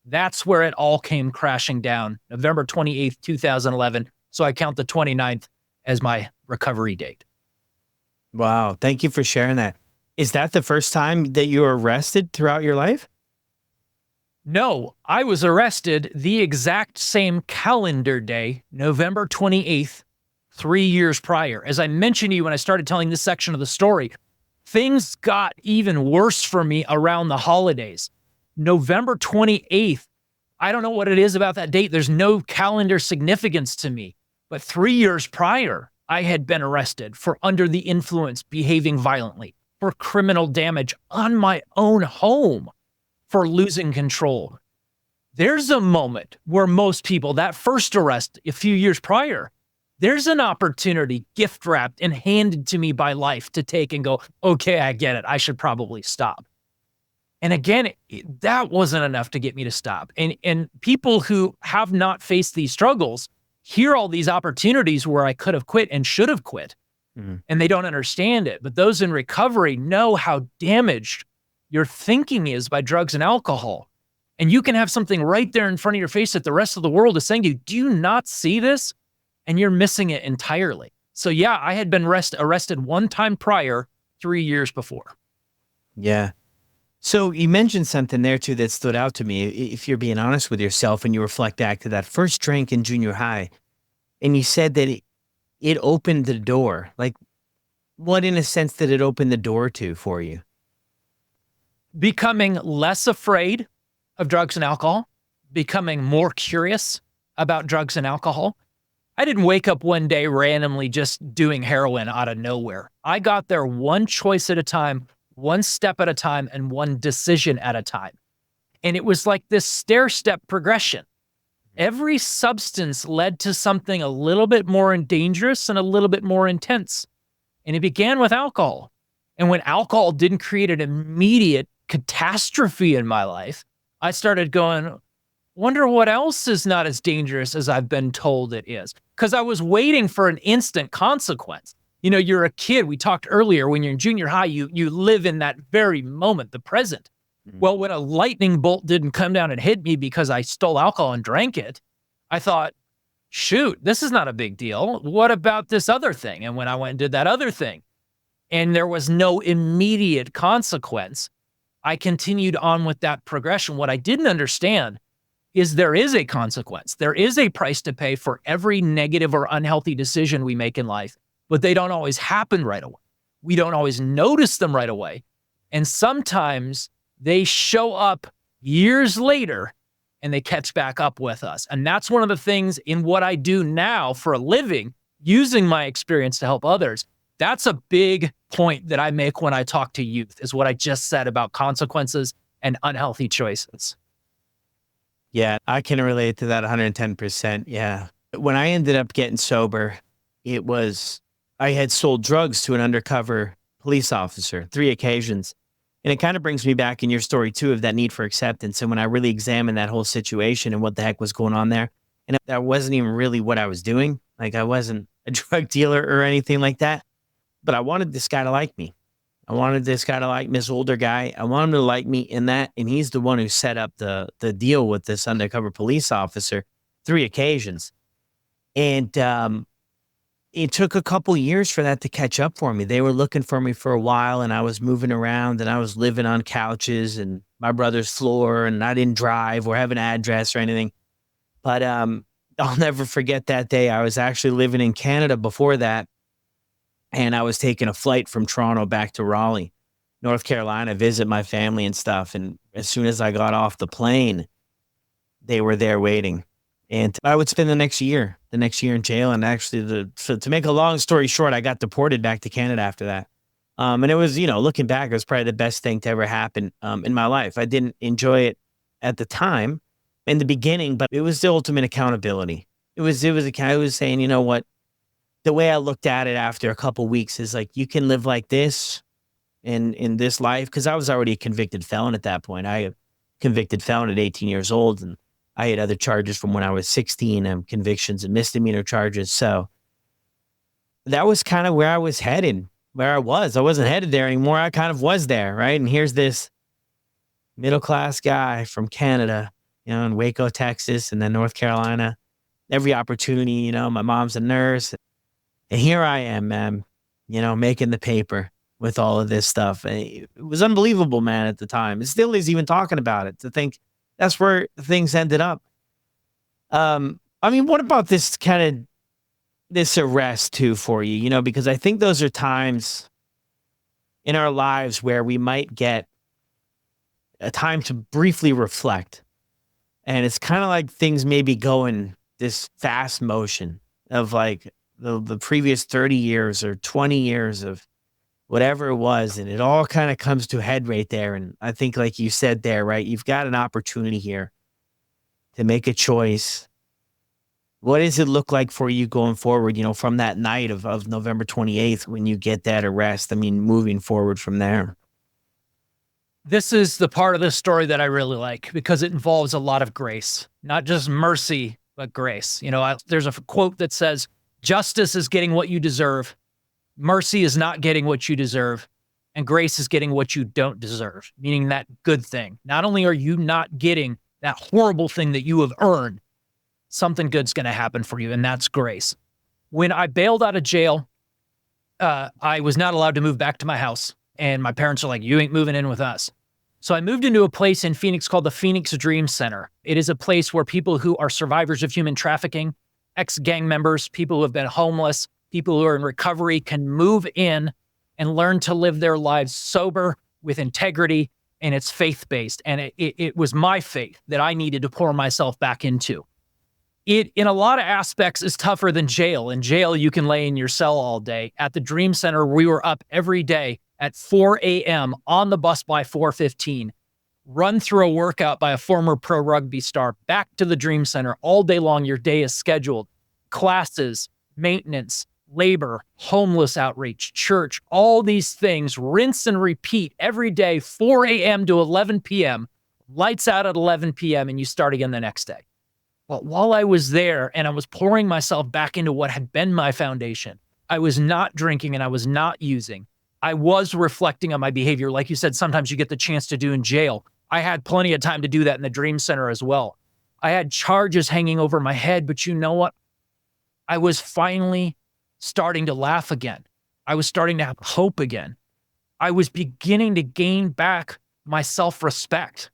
That's where it all came crashing down, November 28th, 2011. So I count the 29th as my recovery date. Wow. Thank you for sharing that. Is that the first time that you were arrested throughout your life? No, I was arrested the exact same calendar day, November 28th, 3 years prior. As I mentioned to you when I started telling this section of the story, things got even worse for me around the holidays. November 28th, I don't know what it is about that date. There's no calendar significance to me. But 3 years prior, I had been arrested for under the influence, behaving violently, for criminal damage on my own home, for losing control. There's a moment where most people, that first arrest a few years prior, there's an opportunity gift wrapped and handed to me by life to take and go, okay, I get it. I should probably stop. And again, that wasn't enough to get me to stop. And people who have not faced these struggles hear all these opportunities where I could have quit and should have quit, and they don't understand it. But those in recovery know how damaged your thinking is by drugs and alcohol. And you can have something right there in front of your face that the rest of the world is saying to you, do you not see this? And you're missing it entirely. So yeah, I had been arrested one time prior, 3 years before. Yeah. So you mentioned something there too that stood out to me. If you're being honest with yourself and you reflect back to that first drink in junior high, and you said that it opened the door. Like, what in a sense did it open the door to for you? Becoming less afraid of drugs and alcohol, becoming more curious about drugs and alcohol. I didn't wake up one day randomly just doing heroin out of nowhere. I got there one choice at a time, one step at a time, and one decision at a time. And it was like this stair-step progression. Every substance led to something a little bit more dangerous and a little bit more intense. And it began with alcohol. And when alcohol didn't create an immediate catastrophe in my life, I started going, wonder what else is not as dangerous as I've been told it is. Because I was waiting for an instant consequence. You know, you're a kid. We talked earlier, when you're in junior high, you live in that very moment, the present. Well, when a lightning bolt didn't come down and hit me because I stole alcohol and drank it, I thought, shoot, this is not a big deal. What about this other thing? And when I went and did that other thing, and there was no immediate consequence, I continued on with that progression. What I didn't understand is there is a consequence. There is a price to pay for every negative or unhealthy decision we make in life, but they don't always happen right away. We don't always notice them right away. And sometimes they show up years later and they catch back up with us. And that's one of the things in what I do now for a living, using my experience to help others. That's a big point that I make when I talk to youth, is what I just said about consequences and unhealthy choices. Yeah, I can relate to that 110%. Yeah. When I ended up getting sober, I had sold drugs to an undercover police officer, 3 occasions. And it kind of brings me back in your story too, of that need for acceptance. And when I really examined that whole situation and what the heck was going on there, and that wasn't even really what I was doing. Like, I wasn't a drug dealer or anything like that, but I wanted this guy to like me. I wanted this guy to like me, this older guy. I wanted him to like me in that. And he's the one who set up the deal with this undercover police officer 3 occasions. And it took a couple years for that to catch up for me. They were looking for me for a while, and I was moving around, and I was living on couches and my brother's floor, and I didn't drive or have an address or anything. But I'll never forget that day. I was actually living in Canada before that, and I was taking a flight from Toronto back to Raleigh. North Carolina, visit my family and stuff. And as soon as I got off the plane, they were there waiting. And I would spend the next year in jail. And actually, to make a long story short, I got deported back to Canada after that. And it was, looking back, it was probably the best thing to ever happen in my life. I didn't enjoy it at the time in the beginning, but it was the ultimate accountability. It was saying, you know what, the way I looked at it after a couple weeks is like, you can live like this in this life. Cause I was already a convicted felon at that point. I convicted felon at 18 years old, and I had other charges from when I was 16, convictions and misdemeanor charges. So that was kind of where I was headed, I wasn't headed there anymore. I kind of was there. Right. And here's this middle-class guy from Canada, in Waco, Texas, and then North Carolina, every opportunity, my mom's a nurse. And here I am, man, making the paper with all of this stuff. It was unbelievable, man, at the time. It still is, even talking about it, to think that's where things ended up. What about this arrest too for you, because I think those are times in our lives where we might get a time to briefly reflect. And it's kind of like things maybe go in this fast motion of like the previous 30 years or 20 years of whatever it was. And it all kind of comes to a head right there. And I think, like you said there, right, you've got an opportunity here to make a choice. What does it look like for you going forward, from that night of November 28th when you get that arrest? Moving forward from there. This is the part of this story that I really like because it involves a lot of grace, not just mercy, but grace. There's a quote that says, justice is getting what you deserve. Mercy is not getting what you deserve. And grace is getting what you don't deserve, meaning that good thing. Not only are you not getting that horrible thing that you have earned, something good's going to happen for you, and that's grace. When I bailed out of jail, I was not allowed to move back to my house. And my parents are like, you ain't moving in with us. So I moved into a place in Phoenix called the Phoenix Dream Center. It is a place where people who are survivors of human trafficking, ex-gang members, people who have been homeless, people who are in recovery can move in and learn to live their lives sober, with integrity, and it's faith-based. And it was my faith that I needed to pour myself back into. It, in a lot of aspects, is tougher than jail. In jail, you can lay in your cell all day. At the Dream Center, we were up every day at 4 a.m. on the bus by 4:15, run through a workout by a former pro rugby star, back to the Dream Center all day long. Your day is scheduled. Classes, maintenance, labor, homeless outreach, church, all these things, rinse and repeat every day, 4 a.m. to 11 p.m., lights out at 11 p.m., and you start again the next day. But while I was there and I was pouring myself back into what had been my foundation, I was not drinking and I was not using. I was reflecting on my behavior. Like you said, sometimes you get the chance to do in jail. I had plenty of time to do that in the Dream Center as well. I had charges hanging over my head, but you know what? I was finally starting to laugh again. I was starting to have hope again. I was beginning to gain back my self-respect.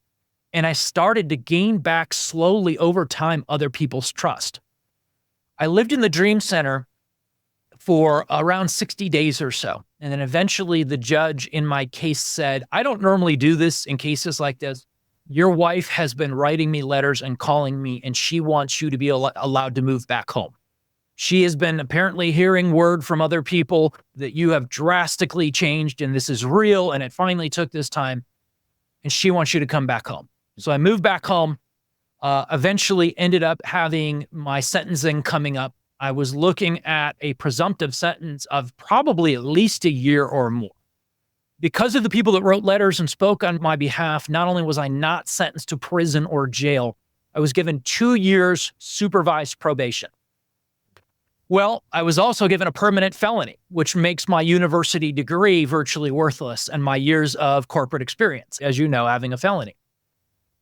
And I started to gain back slowly over time other people's trust. I lived in the Dream Center for around 60 days or so. And then eventually the judge in my case said, I don't normally do this in cases like this. Your wife has been writing me letters and calling me, and she wants you to be allowed to move back home. She has been apparently hearing word from other people that you have drastically changed and this is real, and it finally took this time, and she wants you to come back home. So I moved back home, eventually ended up having my sentencing coming up. I was looking at a presumptive sentence of probably at least a year or more. Because of the people that wrote letters and spoke on my behalf, not only was I not sentenced to prison or jail, I was given 2 years supervised probation. Well, I was also given a permanent felony, which makes my university degree virtually worthless and my years of corporate experience, as you know, having a felony.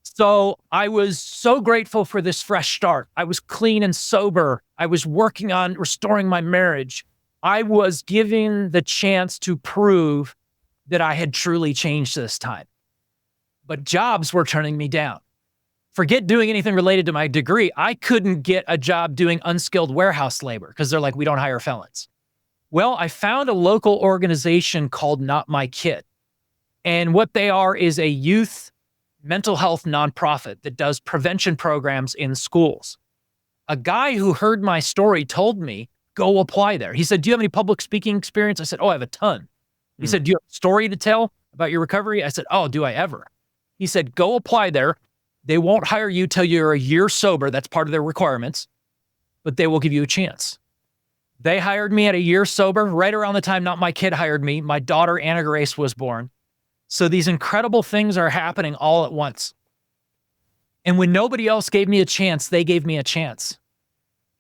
So I was so grateful for this fresh start. I was clean and sober. I was working on restoring my marriage. I was given the chance to prove that I had truly changed this time. But jobs were turning me down. Forget doing anything related to my degree. I couldn't get a job doing unskilled warehouse labor because they're like, we don't hire felons. Well, I found a local organization called Not My Kid. And what they are is a youth mental health nonprofit that does prevention programs in schools. A guy who heard my story told me, go apply there. He said, do you have any public speaking experience? I said, oh, I have a ton. He said, do you have a story to tell about your recovery? I said, oh, do I ever? He said, go apply there. They won't hire you till you're a year sober. That's part of their requirements, but they will give you a chance. They hired me at a year sober, right around the time not my kid hired me. My daughter, Anna Grace, was born. So these incredible things are happening all at once. And when nobody else gave me a chance, they gave me a chance.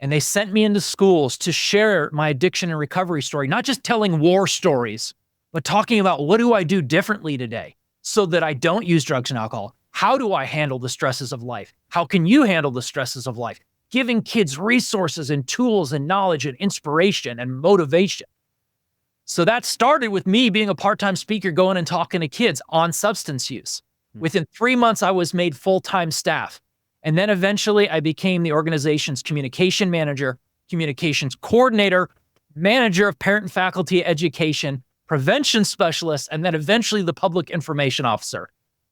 And they sent me into schools to share my addiction and recovery story, not just telling war stories, but talking about what do I do differently today so that I don't use drugs and alcohol? How do I handle the stresses of life? How can you handle the stresses of life? Giving kids resources and tools and knowledge and inspiration and motivation. So that started with me being a part-time speaker, going and talking to kids on substance use. Within 3 months, I was made full-time staff. And then eventually I became the organization's communication manager, communications coordinator, manager of parent and faculty education, prevention specialist, and then eventually the public information officer.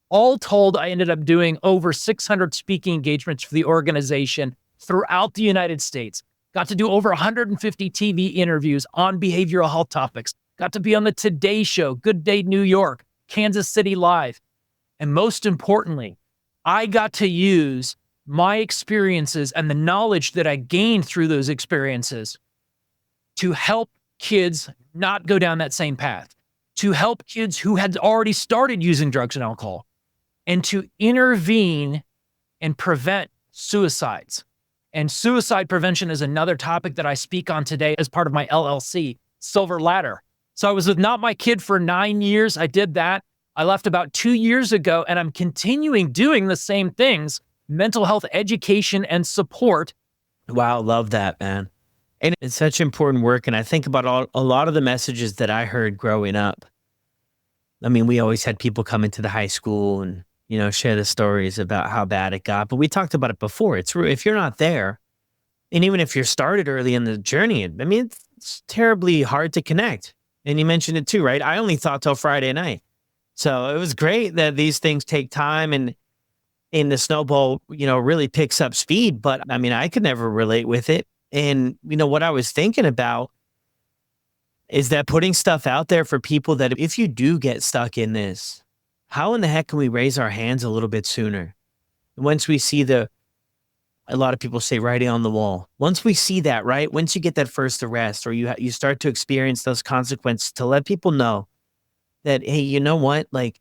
All told, I ended up doing over 600 speaking engagements for the organization throughout the United States. Got to do over 150 TV interviews on behavioral health topics. Got to be on the Today Show, Good Day New York, Kansas City Live. And most importantly, I got to use my experiences and the knowledge that I gained through those experiences to help kids not go down that same path, to help kids who had already started using drugs and alcohol, and to intervene and prevent suicides. And suicide prevention is another topic that I speak on today as part of my LLC, Silver Ladder. So I was with Not My Kid for 9 years. I did that. I left about 2 years ago, and I'm continuing doing the same things, mental health education and support. Wow, love that, man. And it's such important work. And I think about a lot of the messages that I heard growing up. I mean, we always had people come into the high school and, share the stories about how bad it got. But we talked about it before. It's if you're not there, and even if you're started early in the journey, I mean, it's terribly hard to connect. And you mentioned it too, right? I only thought till Friday night. So it was great that these things take time and in the snowball, really picks up speed. But I mean, I could never relate with it. And, what I was thinking about is that putting stuff out there for people that if you do get stuck in this, how in the heck can we raise our hands a little bit sooner? Once we see a lot of people say writing on the wall. Once we see that, right? Once you get that first arrest or you start to experience those consequences, to let people know that, hey, you know what? Like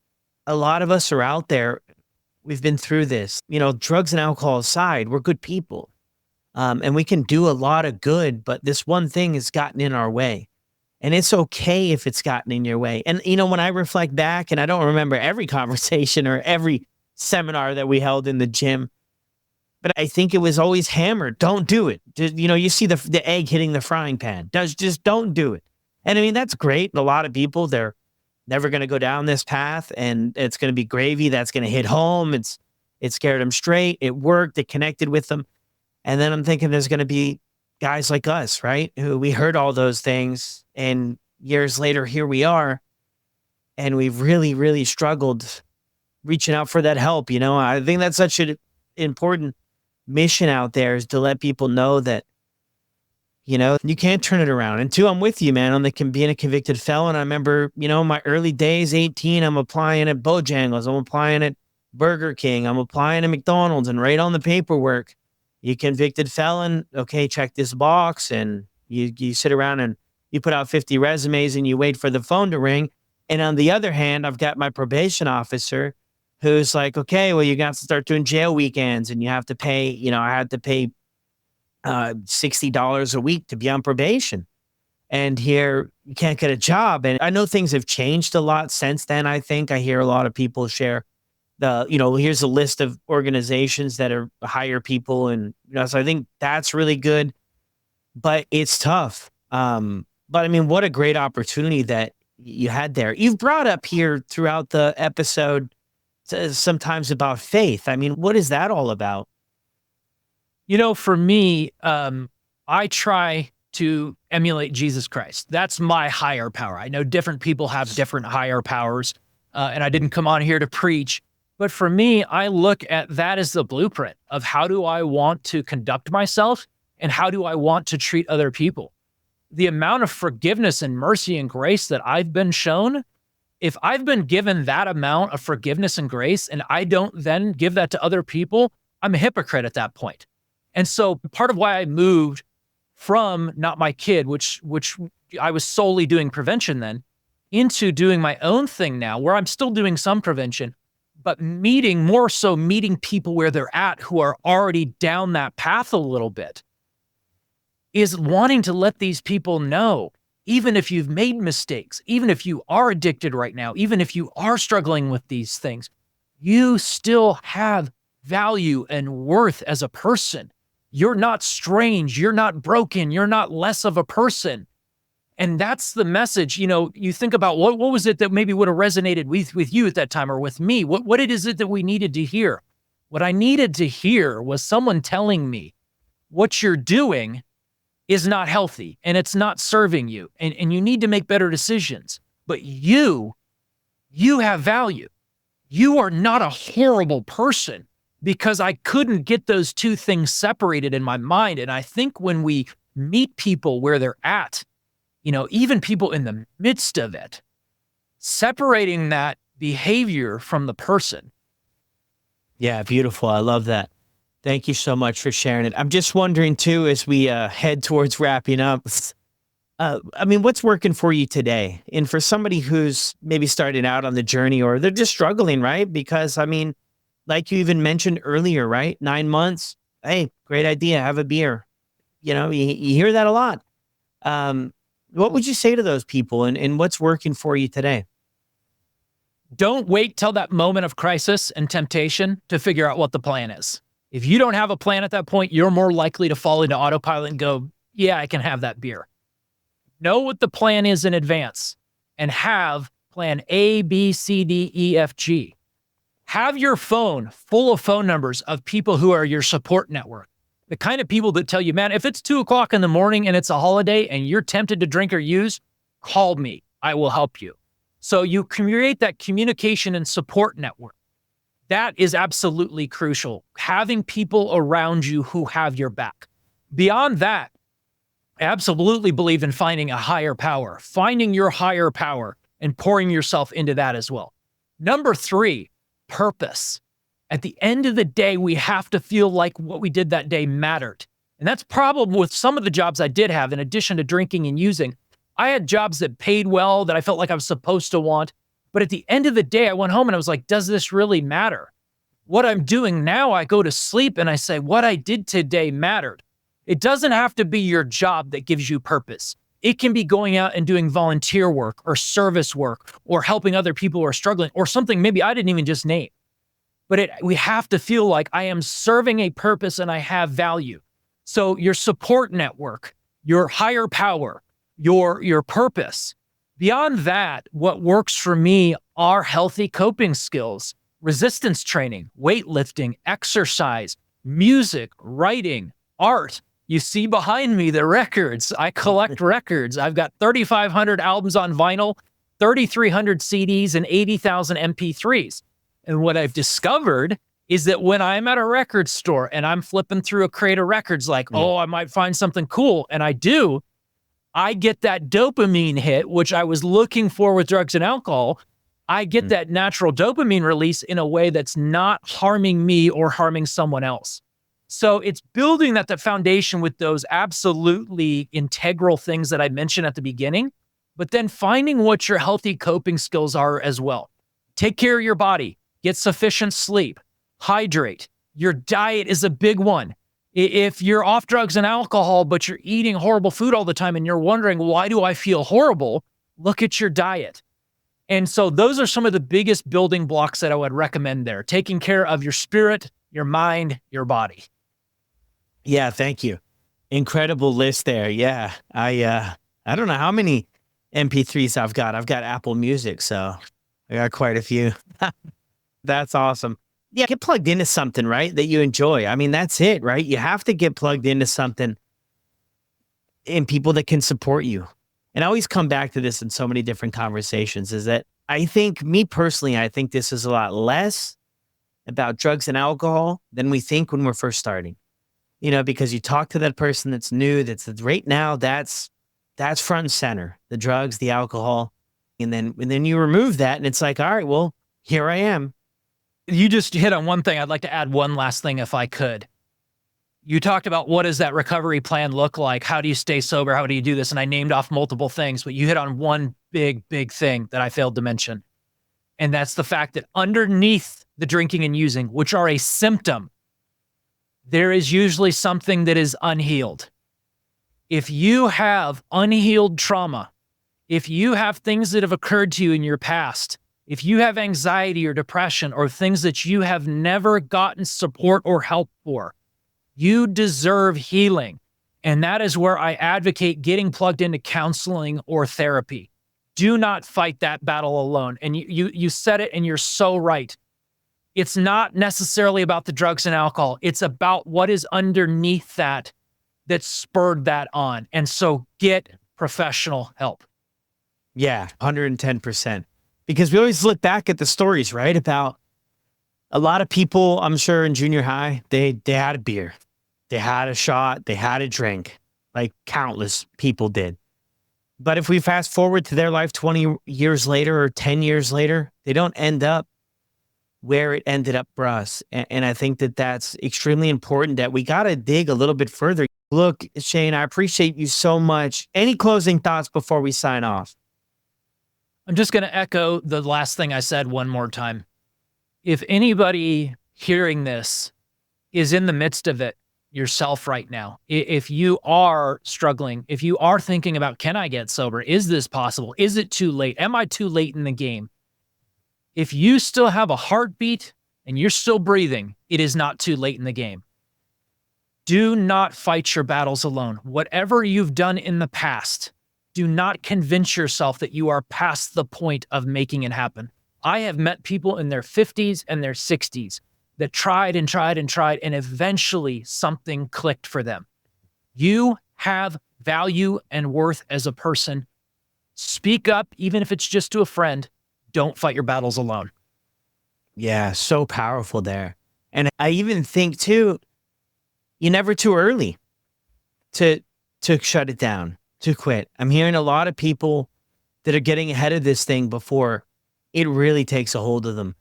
a lot of us are out there. We've been through this, drugs and alcohol aside, we're good people. And we can do a lot of good, but this one thing has gotten in our way. And it's okay if it's gotten in your way. And, when I reflect back, and I don't remember every conversation or every seminar that we held in the gym, but I think it was always hammered. Don't do it. Just, you see the egg hitting the frying pan. Just don't do it. And I mean, that's great. A lot of people, they're never going to go down this path and it's going to be gravy. That's going to hit home. It scared them straight. It worked. It connected with them. And then I'm thinking there's going to be guys like us, right? Who we heard all those things and years later, here we are. And we've really, really struggled reaching out for that help. I think that's such an important mission out there, is to let people know that, you can't turn it around. And two, I'm with you, man, on being a convicted felon. I remember, my early days, 18, I'm applying at Bojangles. I'm applying at Burger King. I'm applying at McDonald's, and right on the paperwork, you convicted felon. Okay, check this box. And you sit around and you put out 50 resumes and you wait for the phone to ring. And on the other hand, I've got my probation officer who's like, okay, well, you got to start doing jail weekends and you have to pay, I had to pay $60 a week to be on probation. And here you can't get a job. And I know things have changed a lot since then. I think I hear a lot of people share here's a list of organizations that hire people. And, so I think that's really good, but it's tough. But I mean, what a great opportunity that you had there. You've brought up here throughout the episode sometimes about faith. I mean, what is that all about? For me, I try to emulate Jesus Christ. That's my higher power. I know different people have different higher powers. and I didn't come on here to preach. But for me, I look at that as the blueprint of how do I want to conduct myself and how do I want to treat other people. The amount of forgiveness and mercy and grace that I've been shown, if I've been given that amount of forgiveness and grace and I don't then give that to other people, I'm a hypocrite at that point. And so part of why I moved from Not My Kid, which I was solely doing prevention then, into doing my own thing now, where I'm still doing some prevention, but more so meeting people where they're at who are already down that path a little bit, is wanting to let these people know, even if you've made mistakes, even if you are addicted right now, even if you are struggling with these things, you still have value and worth as a person. You're not strange. You're not broken. You're not less of a person. And that's the message. You think about what was it that maybe would have resonated with you at that time or with me? What is it that we needed to hear? What I needed to hear was someone telling me what you're doing is not healthy and it's not serving you and you need to make better decisions. But you have value. You are not a horrible person, because I couldn't get those two things separated in my mind. And I think when we meet people where they're at, even people in the midst of it, separating that behavior from the person. Yeah, beautiful. I love that. Thank you so much for sharing it. I'm just wondering too, as we head towards wrapping up, what's working for you today? And for somebody who's maybe starting out on the journey or they're just struggling, right? Because like you even mentioned earlier, right? 9 months. Hey, great idea. Have a beer. You hear that a lot. What would you say to those people and what's working for you today? Don't wait till that moment of crisis and temptation to figure out what the plan is. If you don't have a plan at that point, you're more likely to fall into autopilot and go, yeah, I can have that beer. Know what the plan is in advance and have plan A, B, C, D, E, F, G. Have your phone full of phone numbers of people who are your support network. The kind of people that tell you, man, if it's 2:00 in the morning and it's a holiday and you're tempted to drink or use, call me. I will help you. So you create that communication and support network. That is absolutely crucial. Having people around you who have your back. Beyond that, I absolutely believe in finding a higher power, finding your higher power and pouring yourself into that as well. Number 3, purpose. At the end of the day, we have to feel like what we did that day mattered. And that's probably with some of the jobs I did have, in addition to drinking and using. I had jobs that paid well, that I felt like I was supposed to want. But at the end of the day, I went home and I was like, does this really matter? What I'm doing now, I go to sleep and I say, what I did today mattered. It doesn't have to be your job that gives you purpose. It can be going out and doing volunteer work or service work or helping other people who are struggling or something maybe I didn't even just name. But we have to feel like I am serving a purpose and I have value. So your support network, your higher power, your purpose. Beyond that, what works for me are healthy coping skills, resistance training, weightlifting, exercise, music, writing, art. You see behind me the records. I collect records. I've got 3,500 albums on vinyl, 3,300 CDs, and 80,000 MP3s. And what I've discovered is that when I'm at a record store and I'm flipping through a crate of records like, I might find something cool, and I do, I get that dopamine hit, which I was looking for with drugs and alcohol. I get that natural dopamine release in a way that's not harming me or harming someone else. So it's building that foundation with those absolutely integral things that I mentioned at the beginning, but then finding what your healthy coping skills are as well. Take care of your body, get sufficient sleep, hydrate. Your diet is a big one. If you're off drugs and alcohol, but you're eating horrible food all the time and you're wondering, why do I feel horrible? Look at your diet. And so those are some of the biggest building blocks that I would recommend there. Taking care of your spirit, your mind, your body. Yeah, thank you. Incredible list there. Yeah. I don't know how many MP3s I've got. I've got Apple Music, so I got quite a few. That's awesome. Yeah, get plugged into something, right, that you enjoy. I mean, that's it, right? You have to get plugged into something and people that can support you. and I always come back to this in so many different conversations, is that I think, me personally, I think this is a lot less about drugs and alcohol than we think when we're first starting. Because you talk to that person that's new, that's right now, that's front and center, the drugs, the alcohol. And then you remove that and it's like, all right, well, here I am. You just hit on one thing. I'd like to add one last thing if I could. You talked about what does that recovery plan look like? How do you stay sober? How do you do this? And I named off multiple things, but you hit on one big thing that I failed to mention. And that's the fact that underneath the drinking and using, which are a symptom, there is usually something that is unhealed. If you have unhealed trauma, if you have things that have occurred to you in your past, if you have anxiety or depression or things that you have never gotten support or help for, you deserve healing. And that is where I advocate getting plugged into counseling or therapy. Do not fight that battle alone. And you said it, and you're so right. It's not necessarily about the drugs and alcohol. It's about what is underneath that spurred that on. And so get professional help. Yeah, 110%. Because we always look back at the stories, right? About a lot of people, I'm sure in junior high, they had a beer, they had a shot, they had a drink, like countless people did. But if we fast forward to their life 20 years later or 10 years later, they don't end up where it ended up for us. And I think that that's extremely important, that we got to dig a little bit further. Look, Shane, I appreciate you so much. Any closing thoughts before we sign off? I'm just going to echo the last thing I said one more time. If anybody hearing this is in the midst of it yourself right now, if you are struggling, if you are thinking about, can I get sober? Is this possible? Is it too late? Am I too late in the game? If you still have a heartbeat and you're still breathing, it is not too late in the game. Do not fight your battles alone. Whatever you've done in the past, do not convince yourself that you are past the point of making it happen. I have met people in their 50s and their 60s that tried and tried and tried, and eventually something clicked for them. You have value and worth as a person. Speak up, even if it's just to a friend. Don't fight your battles alone. Yeah, so powerful there. And I even think, too, you're never too early to shut it down, to quit. I'm hearing a lot of people that are getting ahead of this thing before it really takes a hold of them.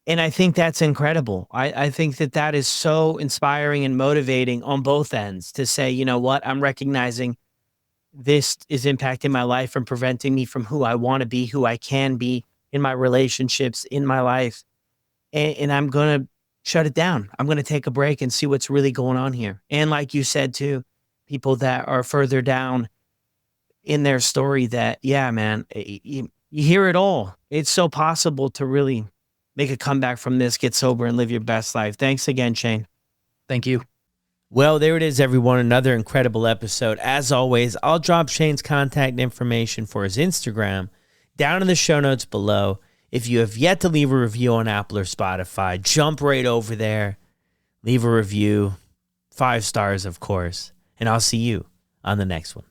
And I think that's incredible. I think that is so inspiring and motivating on both ends to say, you know what, I'm recognizing this is impacting my life and preventing me from who I want to be, who I can be in my relationships, in my life. And I'm going to shut it down. I'm going to take a break and see what's really going on here. And like you said, too, people that are further down in their story, that, yeah, man, you hear it all. It's so possible to really make a comeback from this, get sober, and live your best life. Thanks again, Shane. Thank you. Well, there it is, everyone. Another incredible episode. As always, I'll drop Shane's contact information for his Instagram down in the show notes below. If you have yet to leave a review on Apple or Spotify, jump right over there. Leave a review. 5 stars, of course. And I'll see you on the next one.